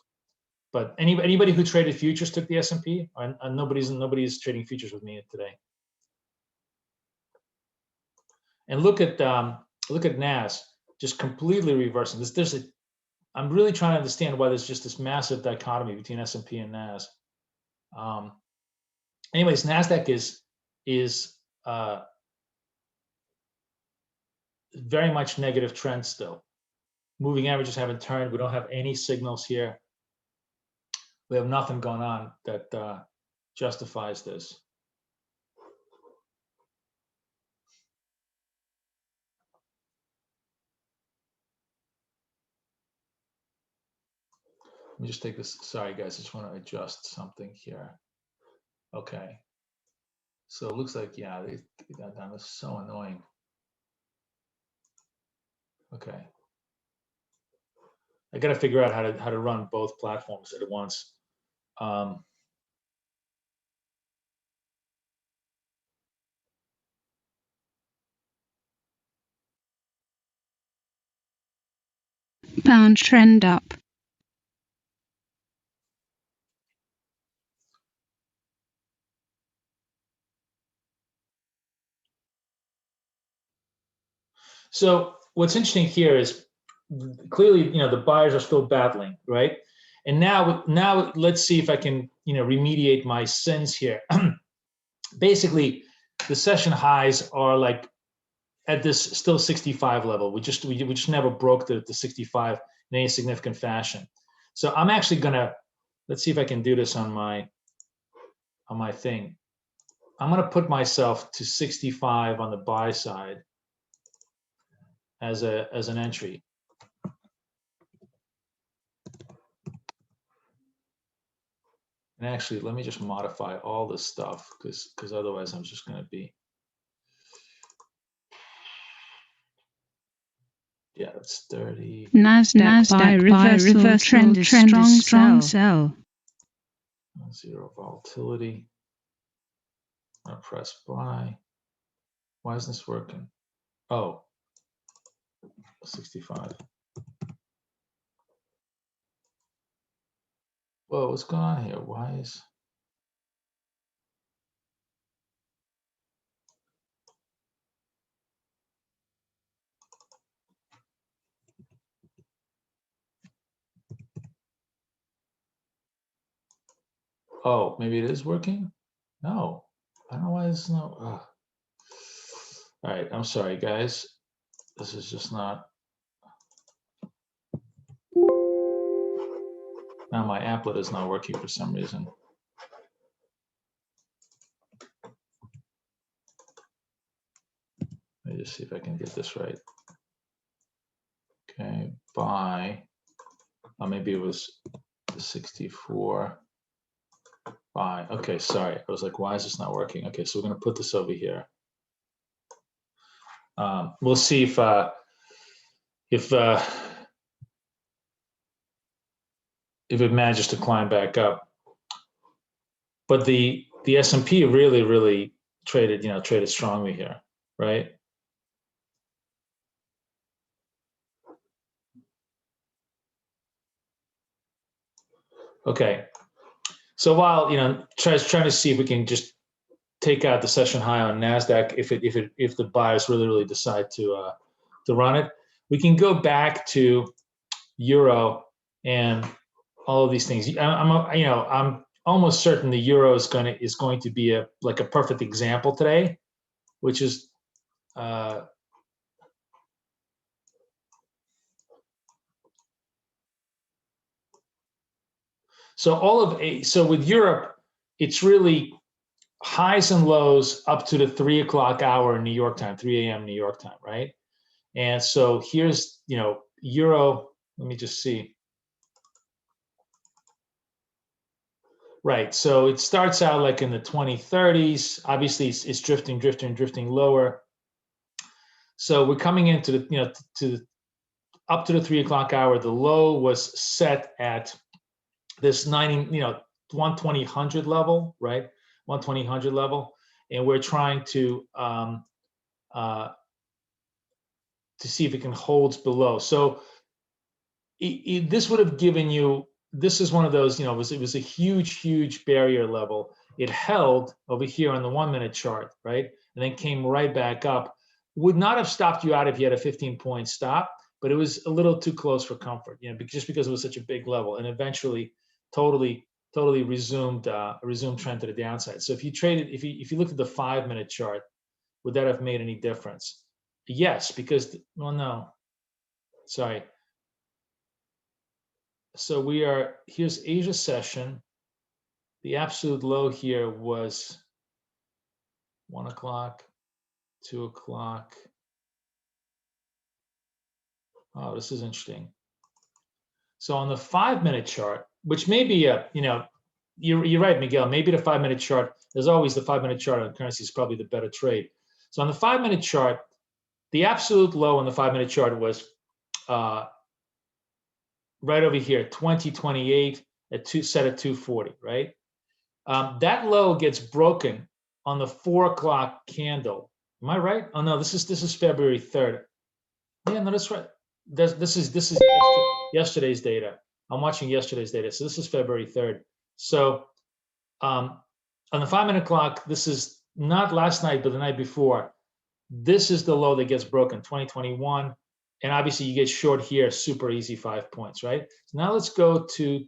But anybody who traded futures took the S&P, and nobody's trading futures with me today. And look at NAS, just completely reversing this. I'm really trying to understand why there's just this massive dichotomy between S&P and NAS. Anyways, NASDAQ is very much negative trend still. Moving averages haven't turned. We don't have any signals here. We have nothing going on that justifies this. Let me just take this. Sorry, guys. I just want to adjust something here. Okay. So it looks like, yeah, that was so annoying. Okay. I got to figure out how to run both platforms at once. Pound trend up. So what's interesting here is clearly, the buyers are still battling, right? And now let's see if I can, remediate my sins here. Basically, the session highs are like at this still 65 level. We just never broke the 65 in any significant fashion. So I'm actually gonna, let's see if I can do this on my thing. I'm gonna put myself to 65 on the buy side as an entry. And actually, let me just modify all this stuff because otherwise I'm just going to be. Yeah, it's 30. NASDAQ buy reversal trend is strong sell. Zero volatility. I'm going to press buy. Why isn't this working? Oh, 65. Whoa, what's going on here? Why is... Oh, maybe it is working? No. I don't know why it's not... All right, I'm sorry, guys. This is just not... Now my applet is not working for some reason. Let me just see if I can get this right. Okay, buy. Oh, maybe it was the 64. Buy. Okay, sorry. I was like, why is this not working? Okay, so we're going to put this over here. We'll see if if it manages to climb back up. But the S&P really traded, traded strongly here, right? Okay. So while, trying to see if we can just take out the session high on Nasdaq, if the buyers really decide to run it, we can go back to Euro and all of these things. I'm almost certain the Euro is going to be a perfect example today, which is so with Europe, it's really highs and lows up to the 3 o'clock hour in New York time, 3 a.m. New York time, right? And so here's, Euro, let me just see. Right, so it starts out like in the 2030s. Obviously, it's drifting lower. So we're coming into the, up to the 3 o'clock hour. The low was set at this 120 level, right? 120 level, and we're trying to see if it can hold below. So this would have given you. This is one of those, it was a huge barrier level. It held over here on the 1 minute chart, right, and then came right back up. Would not have stopped you out if you had a 15-point stop, but it was a little too close for comfort, just because it was such a big level, and eventually totally resumed trend to the downside. So if you traded, if you looked at the 5 minute chart, would that have made any difference? Yes, because, well, no, sorry. So here's Asia session. The absolute low here was 1 o'clock, 2 o'clock. Oh, this is interesting. So on the 5 minute chart, which may be you're right, Miguel, maybe the 5 minute chart, there's always the 5 minute chart on currency is probably the better trade. So on the 5 minute chart, the absolute low on the 5 minute chart was right over here, 2028 set at 240, right? That low gets broken on the 4 o'clock candle. Am I right? Oh no, this is February 3rd. Yeah, no, that's right. This is yesterday's data. I'm watching yesterday's data. So this is February 3rd. So on the 5 minute clock, this is not last night, but the night before. This is the low that gets broken, 2021. And obviously you get short here, super easy 5 points, right? So now let's go to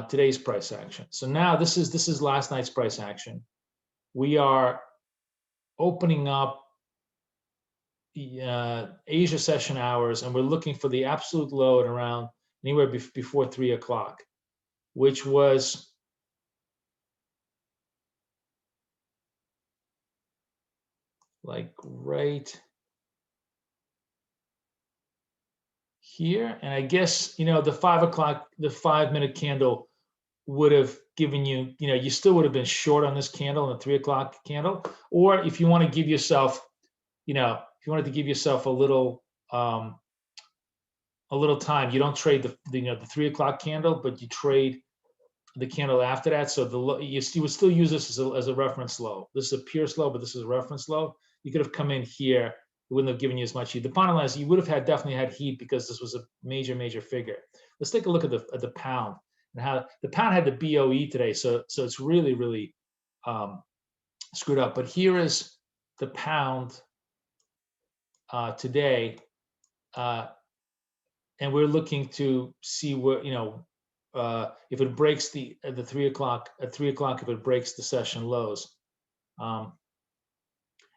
today's price action. So now this is last night's price action. We are opening up Asia session hours, and we're looking for the absolute low at around anywhere before 3 o'clock, which was like right here. And I guess, the 5 o'clock, the 5 minute candle would have given you, you still would have been short on this candle and the 3 o'clock candle. Or if you want to give yourself, if you wanted to give yourself a little time, you don't trade the 3 o'clock candle, but you trade the candle after that. So you would still use this as a reference low. This is a Pierce low, but this is a reference low. You could have come in here. It wouldn't have given you as much heat. The bottom line is you would have definitely had heat because this was a major figure. Let's take a look at the pound and how the pound had the BOE today. So it's really screwed up. But here is the pound today, and we're looking to see where if it breaks the 3 o'clock at 3 o'clock, if it breaks the session lows, and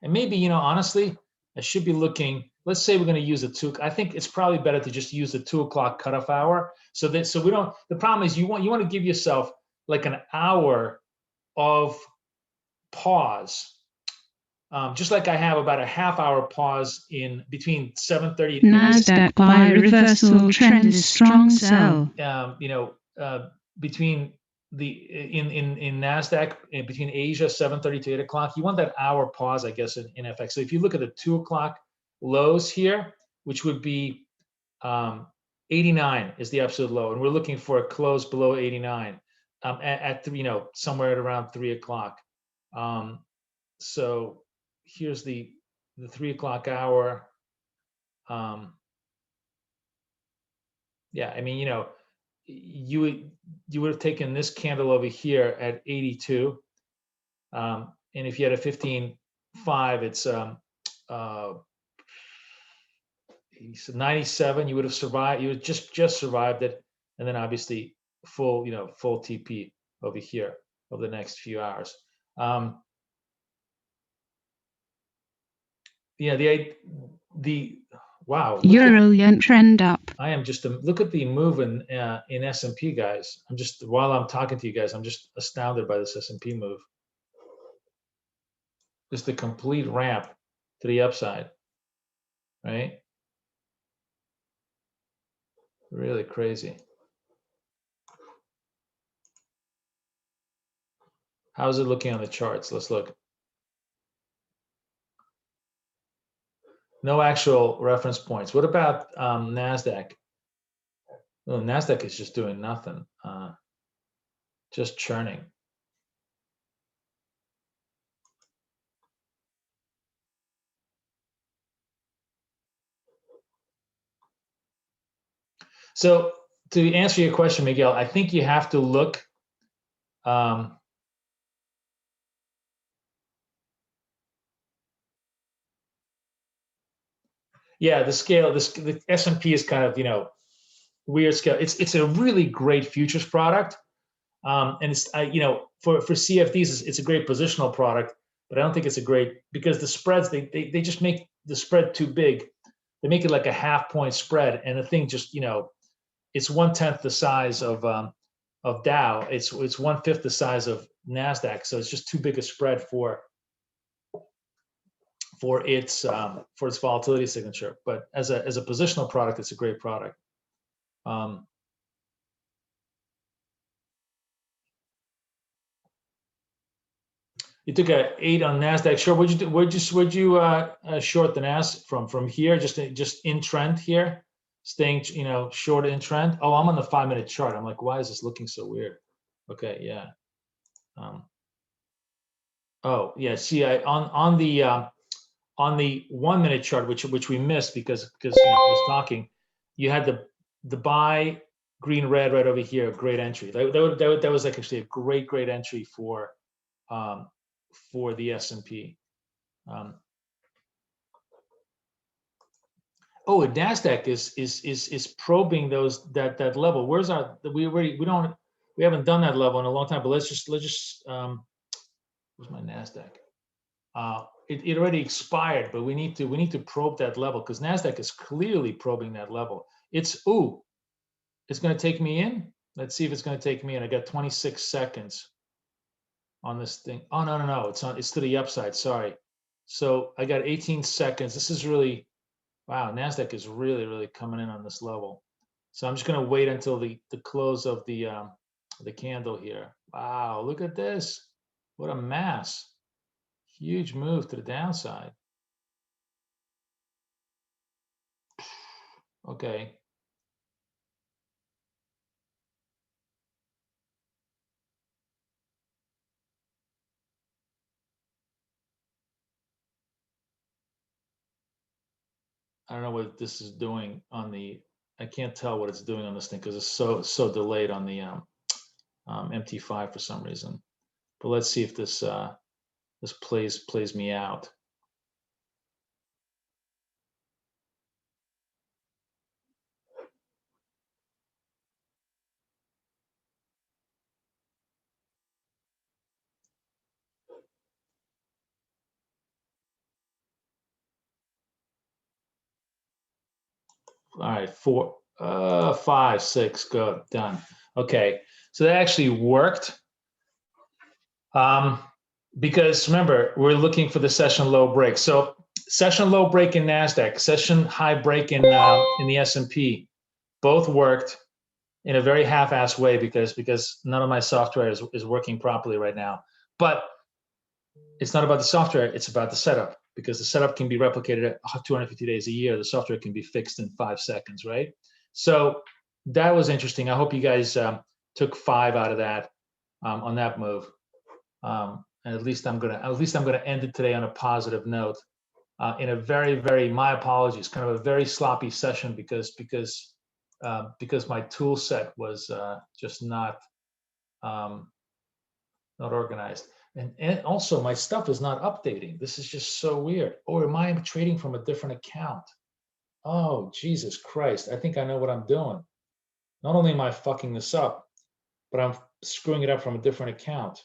maybe honestly, I should be looking. Let's say we're going to use a 2. I think it's probably better to just use the 2 o'clock cutoff hour. So we don't. The problem is you want to give yourself like an hour of pause. Just like I have about a half hour pause in between 7:30. Nasdaq buy reversal trend is strong sell. Between in Nasdaq, between Asia 7:30 to 8 o'clock, you want that hour pause, I guess, in FX. So if you look at the 2 o'clock lows here, which would be 89 is the absolute low, and we're looking for a close below 89 at somewhere at around 3 o'clock. So here's the 3 o'clock hour. Yeah, I mean, you would have taken this candle over here at 82, and if you had a 15.5, it's 97. You would have survived. You would just survived it, and then obviously full TP over here over the next few hours. Yeah, the wow. Euro yen trend up. I am just look at the move in S&P, guys. While I'm talking to you guys, I'm just astounded by this S&P move. Just the complete ramp to the upside, right? Really crazy. How's it looking on the charts? Let's look. No actual reference points. What about NASDAQ? Oh, NASDAQ is just doing nothing, just churning. So to answer your question, Miguel, I think you have to look. Yeah, the scale, the S&P is kind of weird scale. It's a really great futures product, and it's for CFDs it's a great positional product, but I don't think it's a great because the spreads they just make the spread too big. They make it like a half-point spread, and the thing just it's 1/10 the size of Dow. It's 1/5 the size of NASDAQ, so it's just too big a spread for its volatility signature. But as a positional product, it's a great product. You took a 8 on NASDAQ. Sure. Where'd you short the NAS from here? Just in trend here, staying short in trend. Oh, I'm on the 5-minute chart. I'm like, why is this looking so weird? Okay, yeah. Oh yeah. See, on the 1-minute chart, which we missed because I was talking, you had the buy green red right over here, great entry. That was like actually a great entry for the S&P. Oh, NASDAQ is probing that level. Where's we haven't done that level in a long time. But let's just where's my NASDAQ? It already expired, but we need to probe that level because NASDAQ is clearly probing that level. It's going to take me in. Let's see if it's going to take me in. I got 26 seconds on this thing. Oh no, it's to the upside. Sorry. So I got 18 seconds. This is really wow. NASDAQ is really coming in on this level. So I'm just going to wait until the close of the candle here. Wow, look at this. What a mass. Huge move to the downside. Okay. I don't know what this is doing on I can't tell what it's doing on this thing because it's so delayed on the MT5 for some reason. But let's see if this plays me out. All right, 4, 5, 6, go, done. Okay, so that actually worked. Because remember, we're looking for the session low break. So session low break in NASDAQ, session high break in the S&P, both worked in a very half-assed way because none of my software is working properly right now. But it's not about the software, it's about the setup, because the setup can be replicated at 250 days a year. The software can be fixed in 5 seconds, right? So that was interesting. I hope you guys took 5 out of that on that move. And at least I'm gonna end it today on a positive note. In a very, my apologies, kind of a very sloppy session because my tool set was just not organized, and also my stuff is not updating. This is just so weird. Or am I trading from a different account? Oh, Jesus Christ! I think I know what I'm doing. Not only am I fucking this up, but I'm screwing it up from a different account.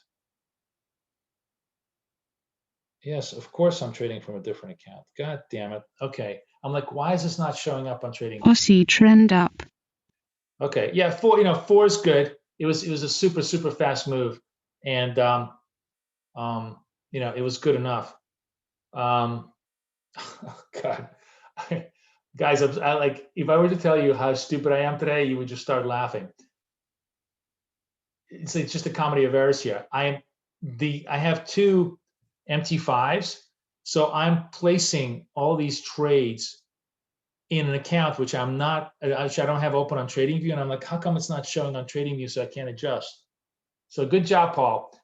Yes, of course I'm trading from a different account. God damn it. Okay. I'm like, why is this not showing up on trading? Aussie trend up. Okay. Yeah, 4 is good. It was a super fast move. And it was good enough. Oh, God. Guys, I like, if I were to tell you how stupid I am today, you would just start laughing. It's just a comedy of errors here. I have 2 MT5s, so I'm placing all these trades in an account which I don't have open on TradingView, and I'm like, how come it's not showing on TradingView, so I can't adjust? So good job, Paul.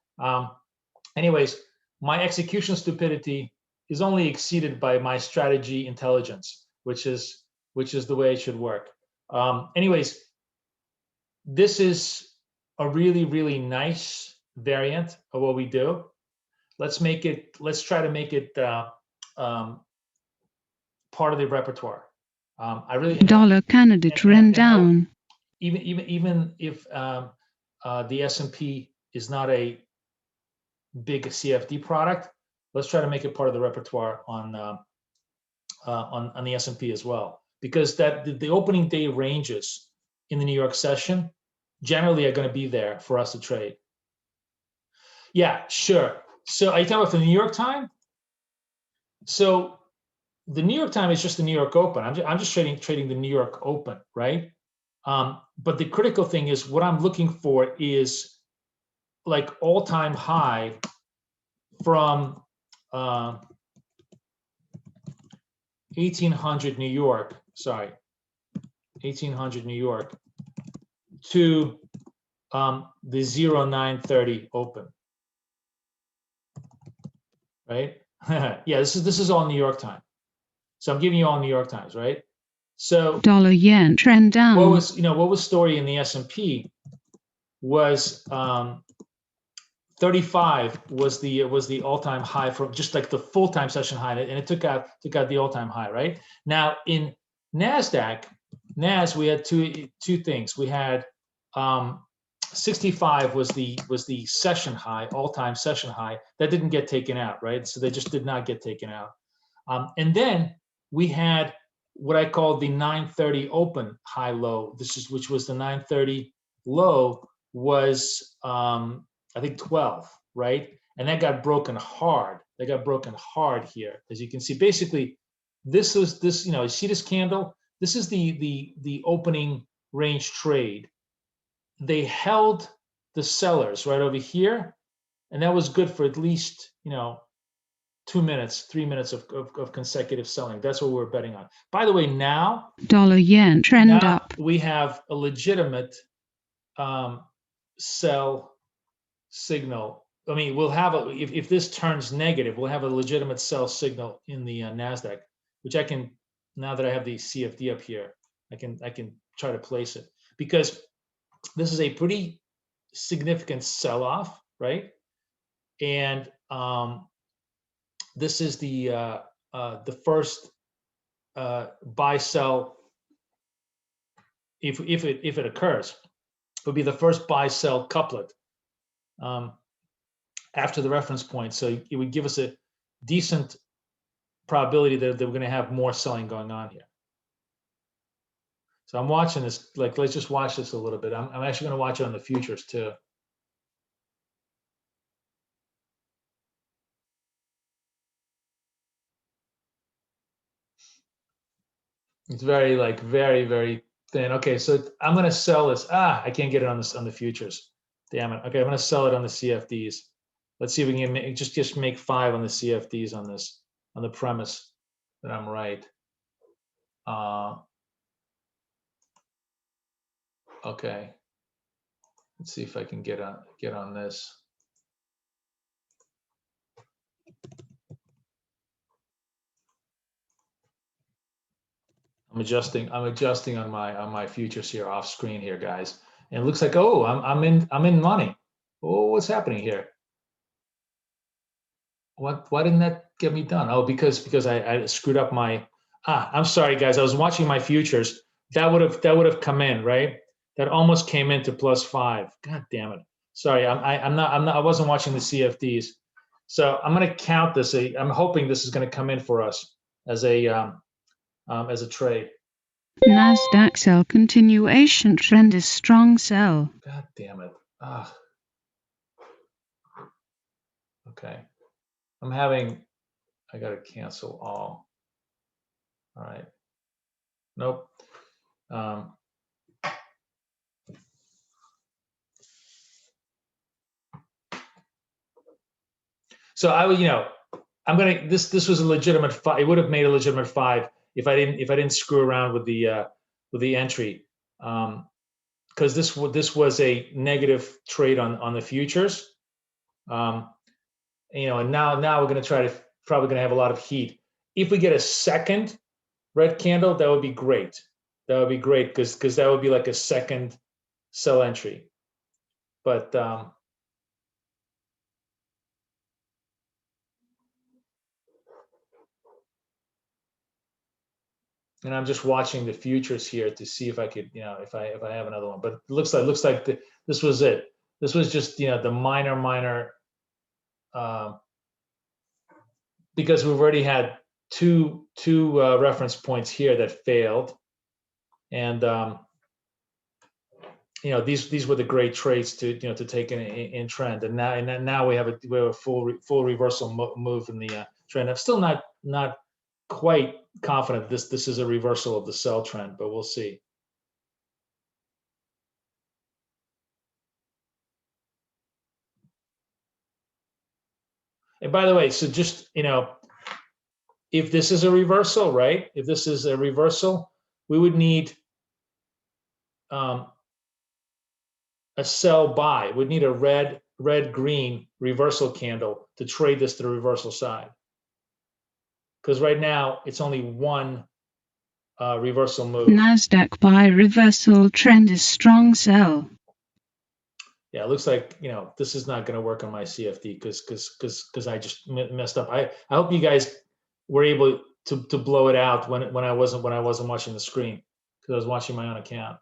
Anyways, my execution stupidity is only exceeded by my strategy intelligence, which is the way it should work. Anyways, this is a really nice variant of what we do. Let's try to make it part of the repertoire. I really Dollar Canada trend down. Even if the S&P is not a big CFD product, let's try to make it part of the repertoire on the S&P as well, because the opening day ranges in the New York session generally are going to be there for us to trade. Yeah, sure. So are you talking about the New York time? So the New York time is just the New York Open. I'm just trading the New York Open, right? But the critical thing is what I'm looking for is like all-time high from 1800 New York. Sorry, 1800 New York to the 0930 Open, right? Yeah, this is all New York time. So I'm giving you all New York times, right? So dollar yen trend down. What was story in the S&P was 35 was the all-time high from just like the full-time session high, and it took out the all-time high, right? Now in Nasdaq, we had two things. We had 65 was the session high, all-time session high that didn't get taken out, right? So they just did not get taken out. And then we had what I call the 930 open high low. Which was the 930 low was I think 12, right? And that got broken hard. They got broken hard here, as you can see. Basically, you see this candle? This is the opening range trade. They held the sellers right over here, and that was good for at least 2 minutes, 3 minutes of consecutive selling. That's what we're betting on. By the way, now dollar yen trend up. We have a legitimate sell signal. I mean, we'll have if this turns negative, we'll have a legitimate sell signal in the Nasdaq, which I can, now that I have the CFD up here, I can try to place it, because this is a pretty significant sell-off, right? And this is the first buy sell, if it occurs, it would be the first buy sell couplet after the reference point. So it would give us a decent probability that we're going to have more selling going on here. So I'm watching this, like, let's just watch this a little bit. I'm actually going to watch it on the futures too. It's very very thin. Okay, so I'm going to sell this. I can't get it on the futures. Damn it. Okay, I'm going to sell it on the CFDs. Let's see if we can just make 5 on the CFDs on this, on the premise that I'm right. Okay. Let's see if I can get on this. I'm adjusting on my futures here off screen here, guys. And it looks like, oh, I'm in money. Oh, what's happening here? Why didn't that get me done? Oh, because I screwed up my I'm sorry, guys. I was watching my futures. That would have come in, right? That almost came into +5. God damn it. Sorry, I'm not I wasn't watching the CFDs. So I'm gonna count this. I'm hoping this is gonna come in for us as a trade. Nasdaq sell continuation trend is strong sell. God damn it. Ah. Okay. I gotta cancel all. All right. Nope. So I would, this was a legitimate 5. It would have made a legitimate 5 if I didn't screw around with the entry. Because this was a negative trade on the futures. And now we're going to probably going to have a lot of heat. If we get a second red candle, that would be great. That would be great because that would be like a second sell entry. But and I'm just watching the futures here to see if I could, if I have another one. But it looks like this was it. This was just the minor because we've already had two reference points here that failed, and these were the great trades to take in trend, and now we have a full reversal move in the trend. I'm still not quite confident this is a reversal of the sell trend, but we'll see. And by the way, so just if this is a reversal, right? If this is a reversal, we would need a sell buy. We'd need a red green reversal candle to trade this to the reversal side. Because right now it's only one reversal move. Nasdaq buy reversal trend is strong sell. Yeah, it looks like this is not going to work on my CFD because I just messed up. I hope you guys were able to blow it out when I wasn't watching the screen because I was watching my own account.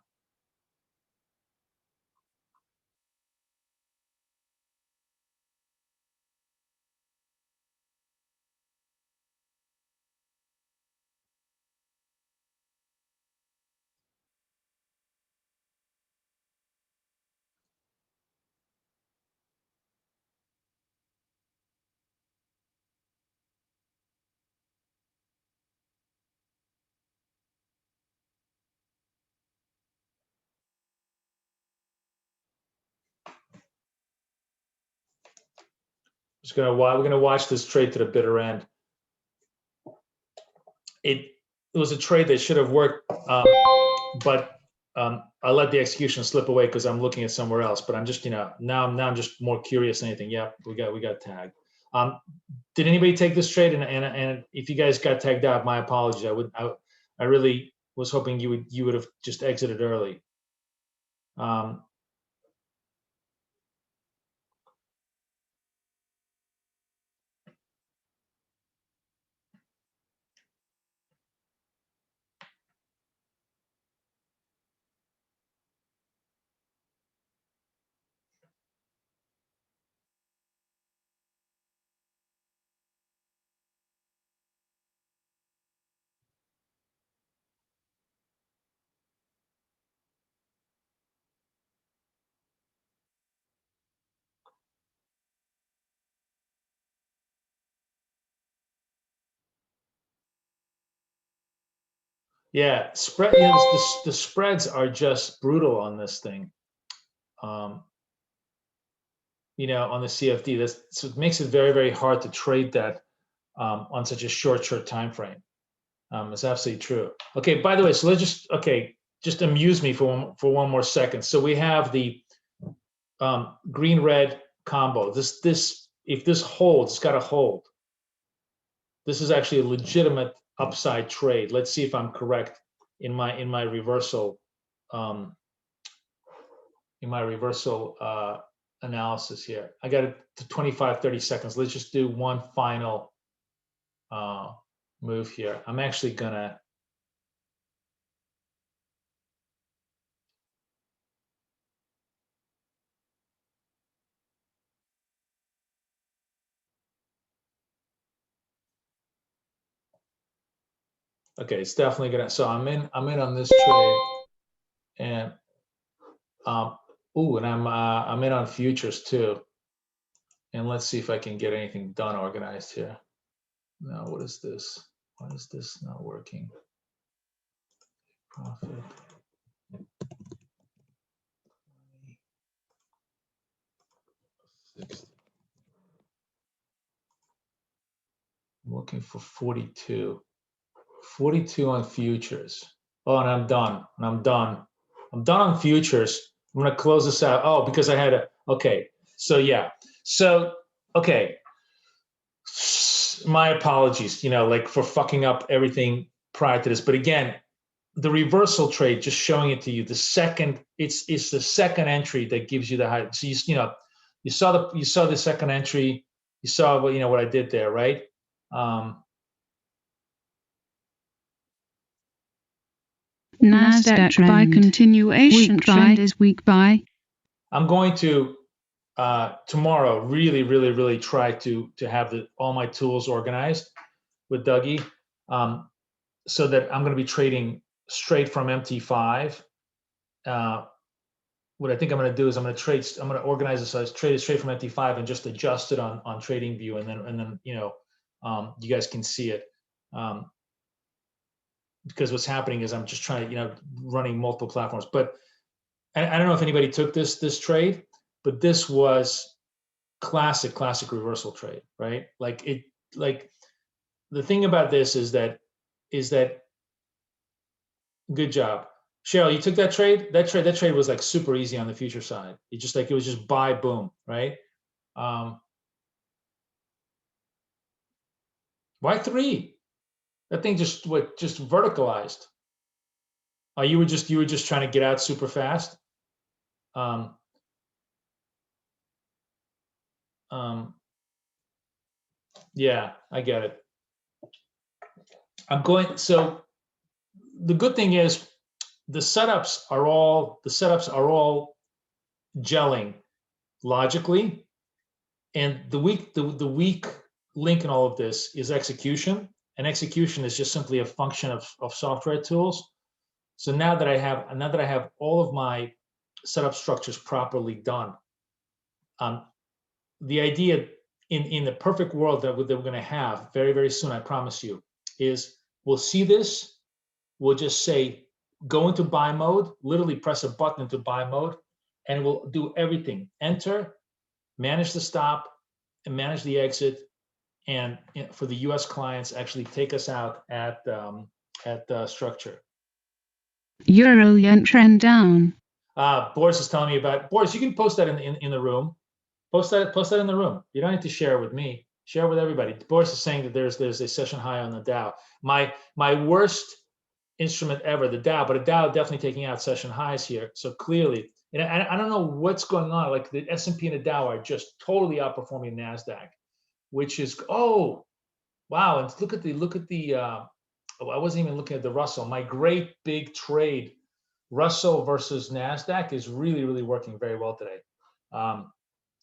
We're gonna watch this trade to the bitter end. It was a trade that should have worked, but I let the execution slip away because I'm looking at somewhere else. But I'm just now I'm just more curious than anything. Yep, we got tagged. Did anybody take this trade? And if you guys got tagged out, my apologies. I really was hoping you would have just exited early. Yeah, the spreads are just brutal on this thing. On the CFD, so it makes it very, very hard to trade that on such a short time frame. It's absolutely true. Okay, by the way, so let's just just amuse me for one more second. So we have the green red combo. If this holds, it's got to hold. This is actually a legitimate upside trade. Let's see if I'm correct in my reversal analysis here. I got it to 25-30 seconds. Let's just do one final move here. I'm actually gonna okay, it's definitely gonna, so I'm in on this trade, and ooh, and I'm in on futures too. And let's see if I can get anything done organized here. Now, what is this? Why is this not working? Profit. I'm looking for 42. 42 on futures. Oh, and I'm done. I'm done on futures. I'm gonna close this out. Oh, because I had a, okay. So yeah. So, okay. My apologies, like for fucking up everything prior to this. But again, the reversal trade, just showing it to you, the second, it's the second entry that gives you the high. So you saw the second entry, you saw what I did there, right? Nasdaq buy continuation trend is weak buy. I'm going to tomorrow really try to have all my tools organized with Dougie, so that I'm going to be trading straight from MT5. What I think I'm going to do is I'm going to organize this so I trade it straight from MT5 and just adjust it on TradingView, and then you guys can see it. Because what's happening is I'm just trying running multiple platforms. But I don't know if anybody took this trade, but this was classic reversal trade, right? Like the thing about this is that good job, Cheryl. You took that trade. That trade was like super easy on the future side. It was just buy, boom, right? Why 3? That thing just verticalized. Oh, you were just trying to get out super fast. Yeah, I get it. So the good thing is the setups are all gelling logically, and the weak link in all of this is execution, and execution is just simply a function of software tools. So now that I have all of my setup structures properly done, the idea in the perfect world that we're going to have very soon, I promise you, is we'll see this. We'll just say, go into buy mode, literally press a button into buy mode, and it will do everything. Enter, manage the stop, and manage the exit. And for the US clients, actually take us out at structure. Euro yen trend down. Boris is telling me about, Boris, you can post that in the room. Post that in the room. You don't need to share it with me. Share it with everybody. Boris is saying that there's a session high on the Dow. My worst instrument ever, the Dow, but a Dow definitely taking out session highs here. So clearly, and I don't know what's going on. Like the S&P and the Dow are just totally outperforming NASDAQ, which is, oh, wow. And look at the I wasn't even looking at the Russell. My great big trade, Russell versus NASDAQ, is really working very well today.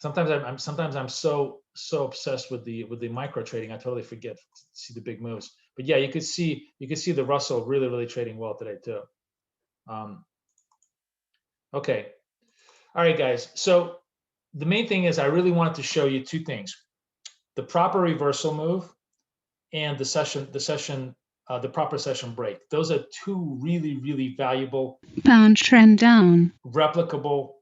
Sometimes I'm so obsessed with the micro trading, I totally forget to see the big moves. But yeah, you could see the Russell really trading well today too. Okay, all right, guys. So the main thing is I really wanted to show you 2 things: the proper reversal move and the proper session break. Those are 2 really valuable, pound trend down, replicable,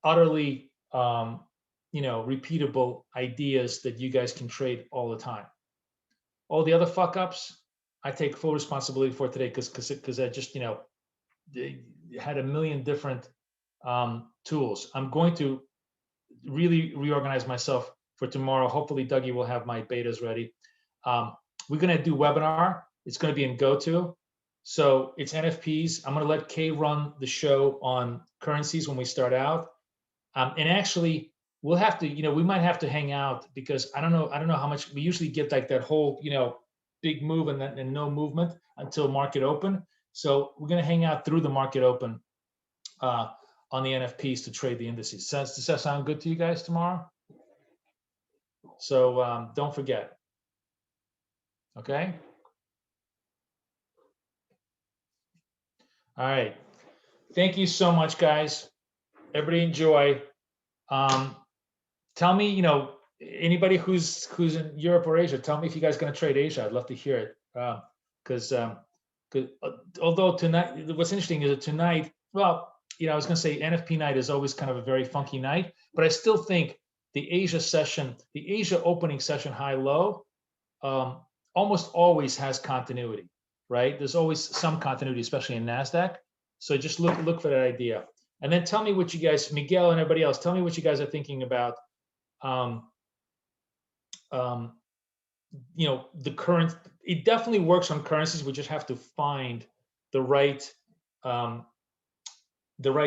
utterly repeatable ideas that you guys can trade all the time. All the other fuck ups, I take full responsibility for today because I just had a million different tools. I'm going to really reorganize myself for tomorrow. Hopefully, Dougie will have my betas ready. We're going to do webinar. It's going to be in GoTo. So it's NFPs. I'm going to let Kay run the show on currencies when we start out. And actually, we'll have to, we might have to hang out because I don't know how much we usually get, like that whole, big move and no movement until market open. So we're going to hang out through the market open on the NFPs to trade the indices. Does that sound good to you guys tomorrow? So don't forget. Okay. All right. Thank you so much, guys. Everybody enjoy. Tell me, anybody who's in Europe or Asia, tell me if you guys are going to trade Asia. I'd love to hear it. Because although tonight, what's interesting is that tonight, well, I was going to say NFP night is always kind of a very funky night, but I still think the Asia session, the Asia opening session high-low, almost always has continuity, right? There's always some continuity, especially in NASDAQ. So just look for that idea. And then tell me what you guys, Miguel and everybody else, tell me what you guys are thinking about, the current. It definitely works on currencies. We just have to find the right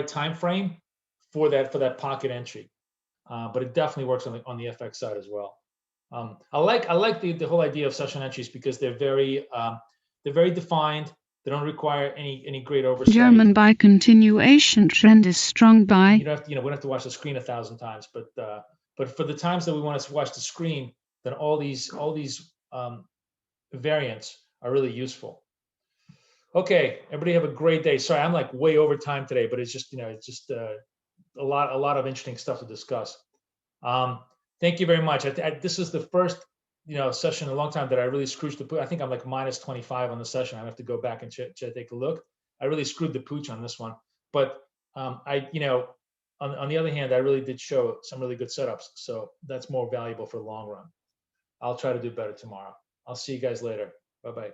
time frame for that pocket entry. But it definitely works on the FX side as well. I like the whole idea of session entries because they're very defined. They don't require any great oversight. German buy continuation trend is strong buy. You don't have, we don't have to watch the screen 1,000 times, but for the times that we want to watch the screen, then all these variants are really useful. Okay, everybody have a great day. Sorry, I'm like way over time today, but it's just a lot of interesting stuff to discuss. Thank you very much. This is the first session in a long time that I really screwed the pooch. I think I'm like minus 25 on the session. I have to go back and take a look. I really screwed the pooch on this one, but on the other hand, I really did show some really good setups. So that's more valuable for the long run. I'll try to do better tomorrow. I'll see you guys later. Bye-bye.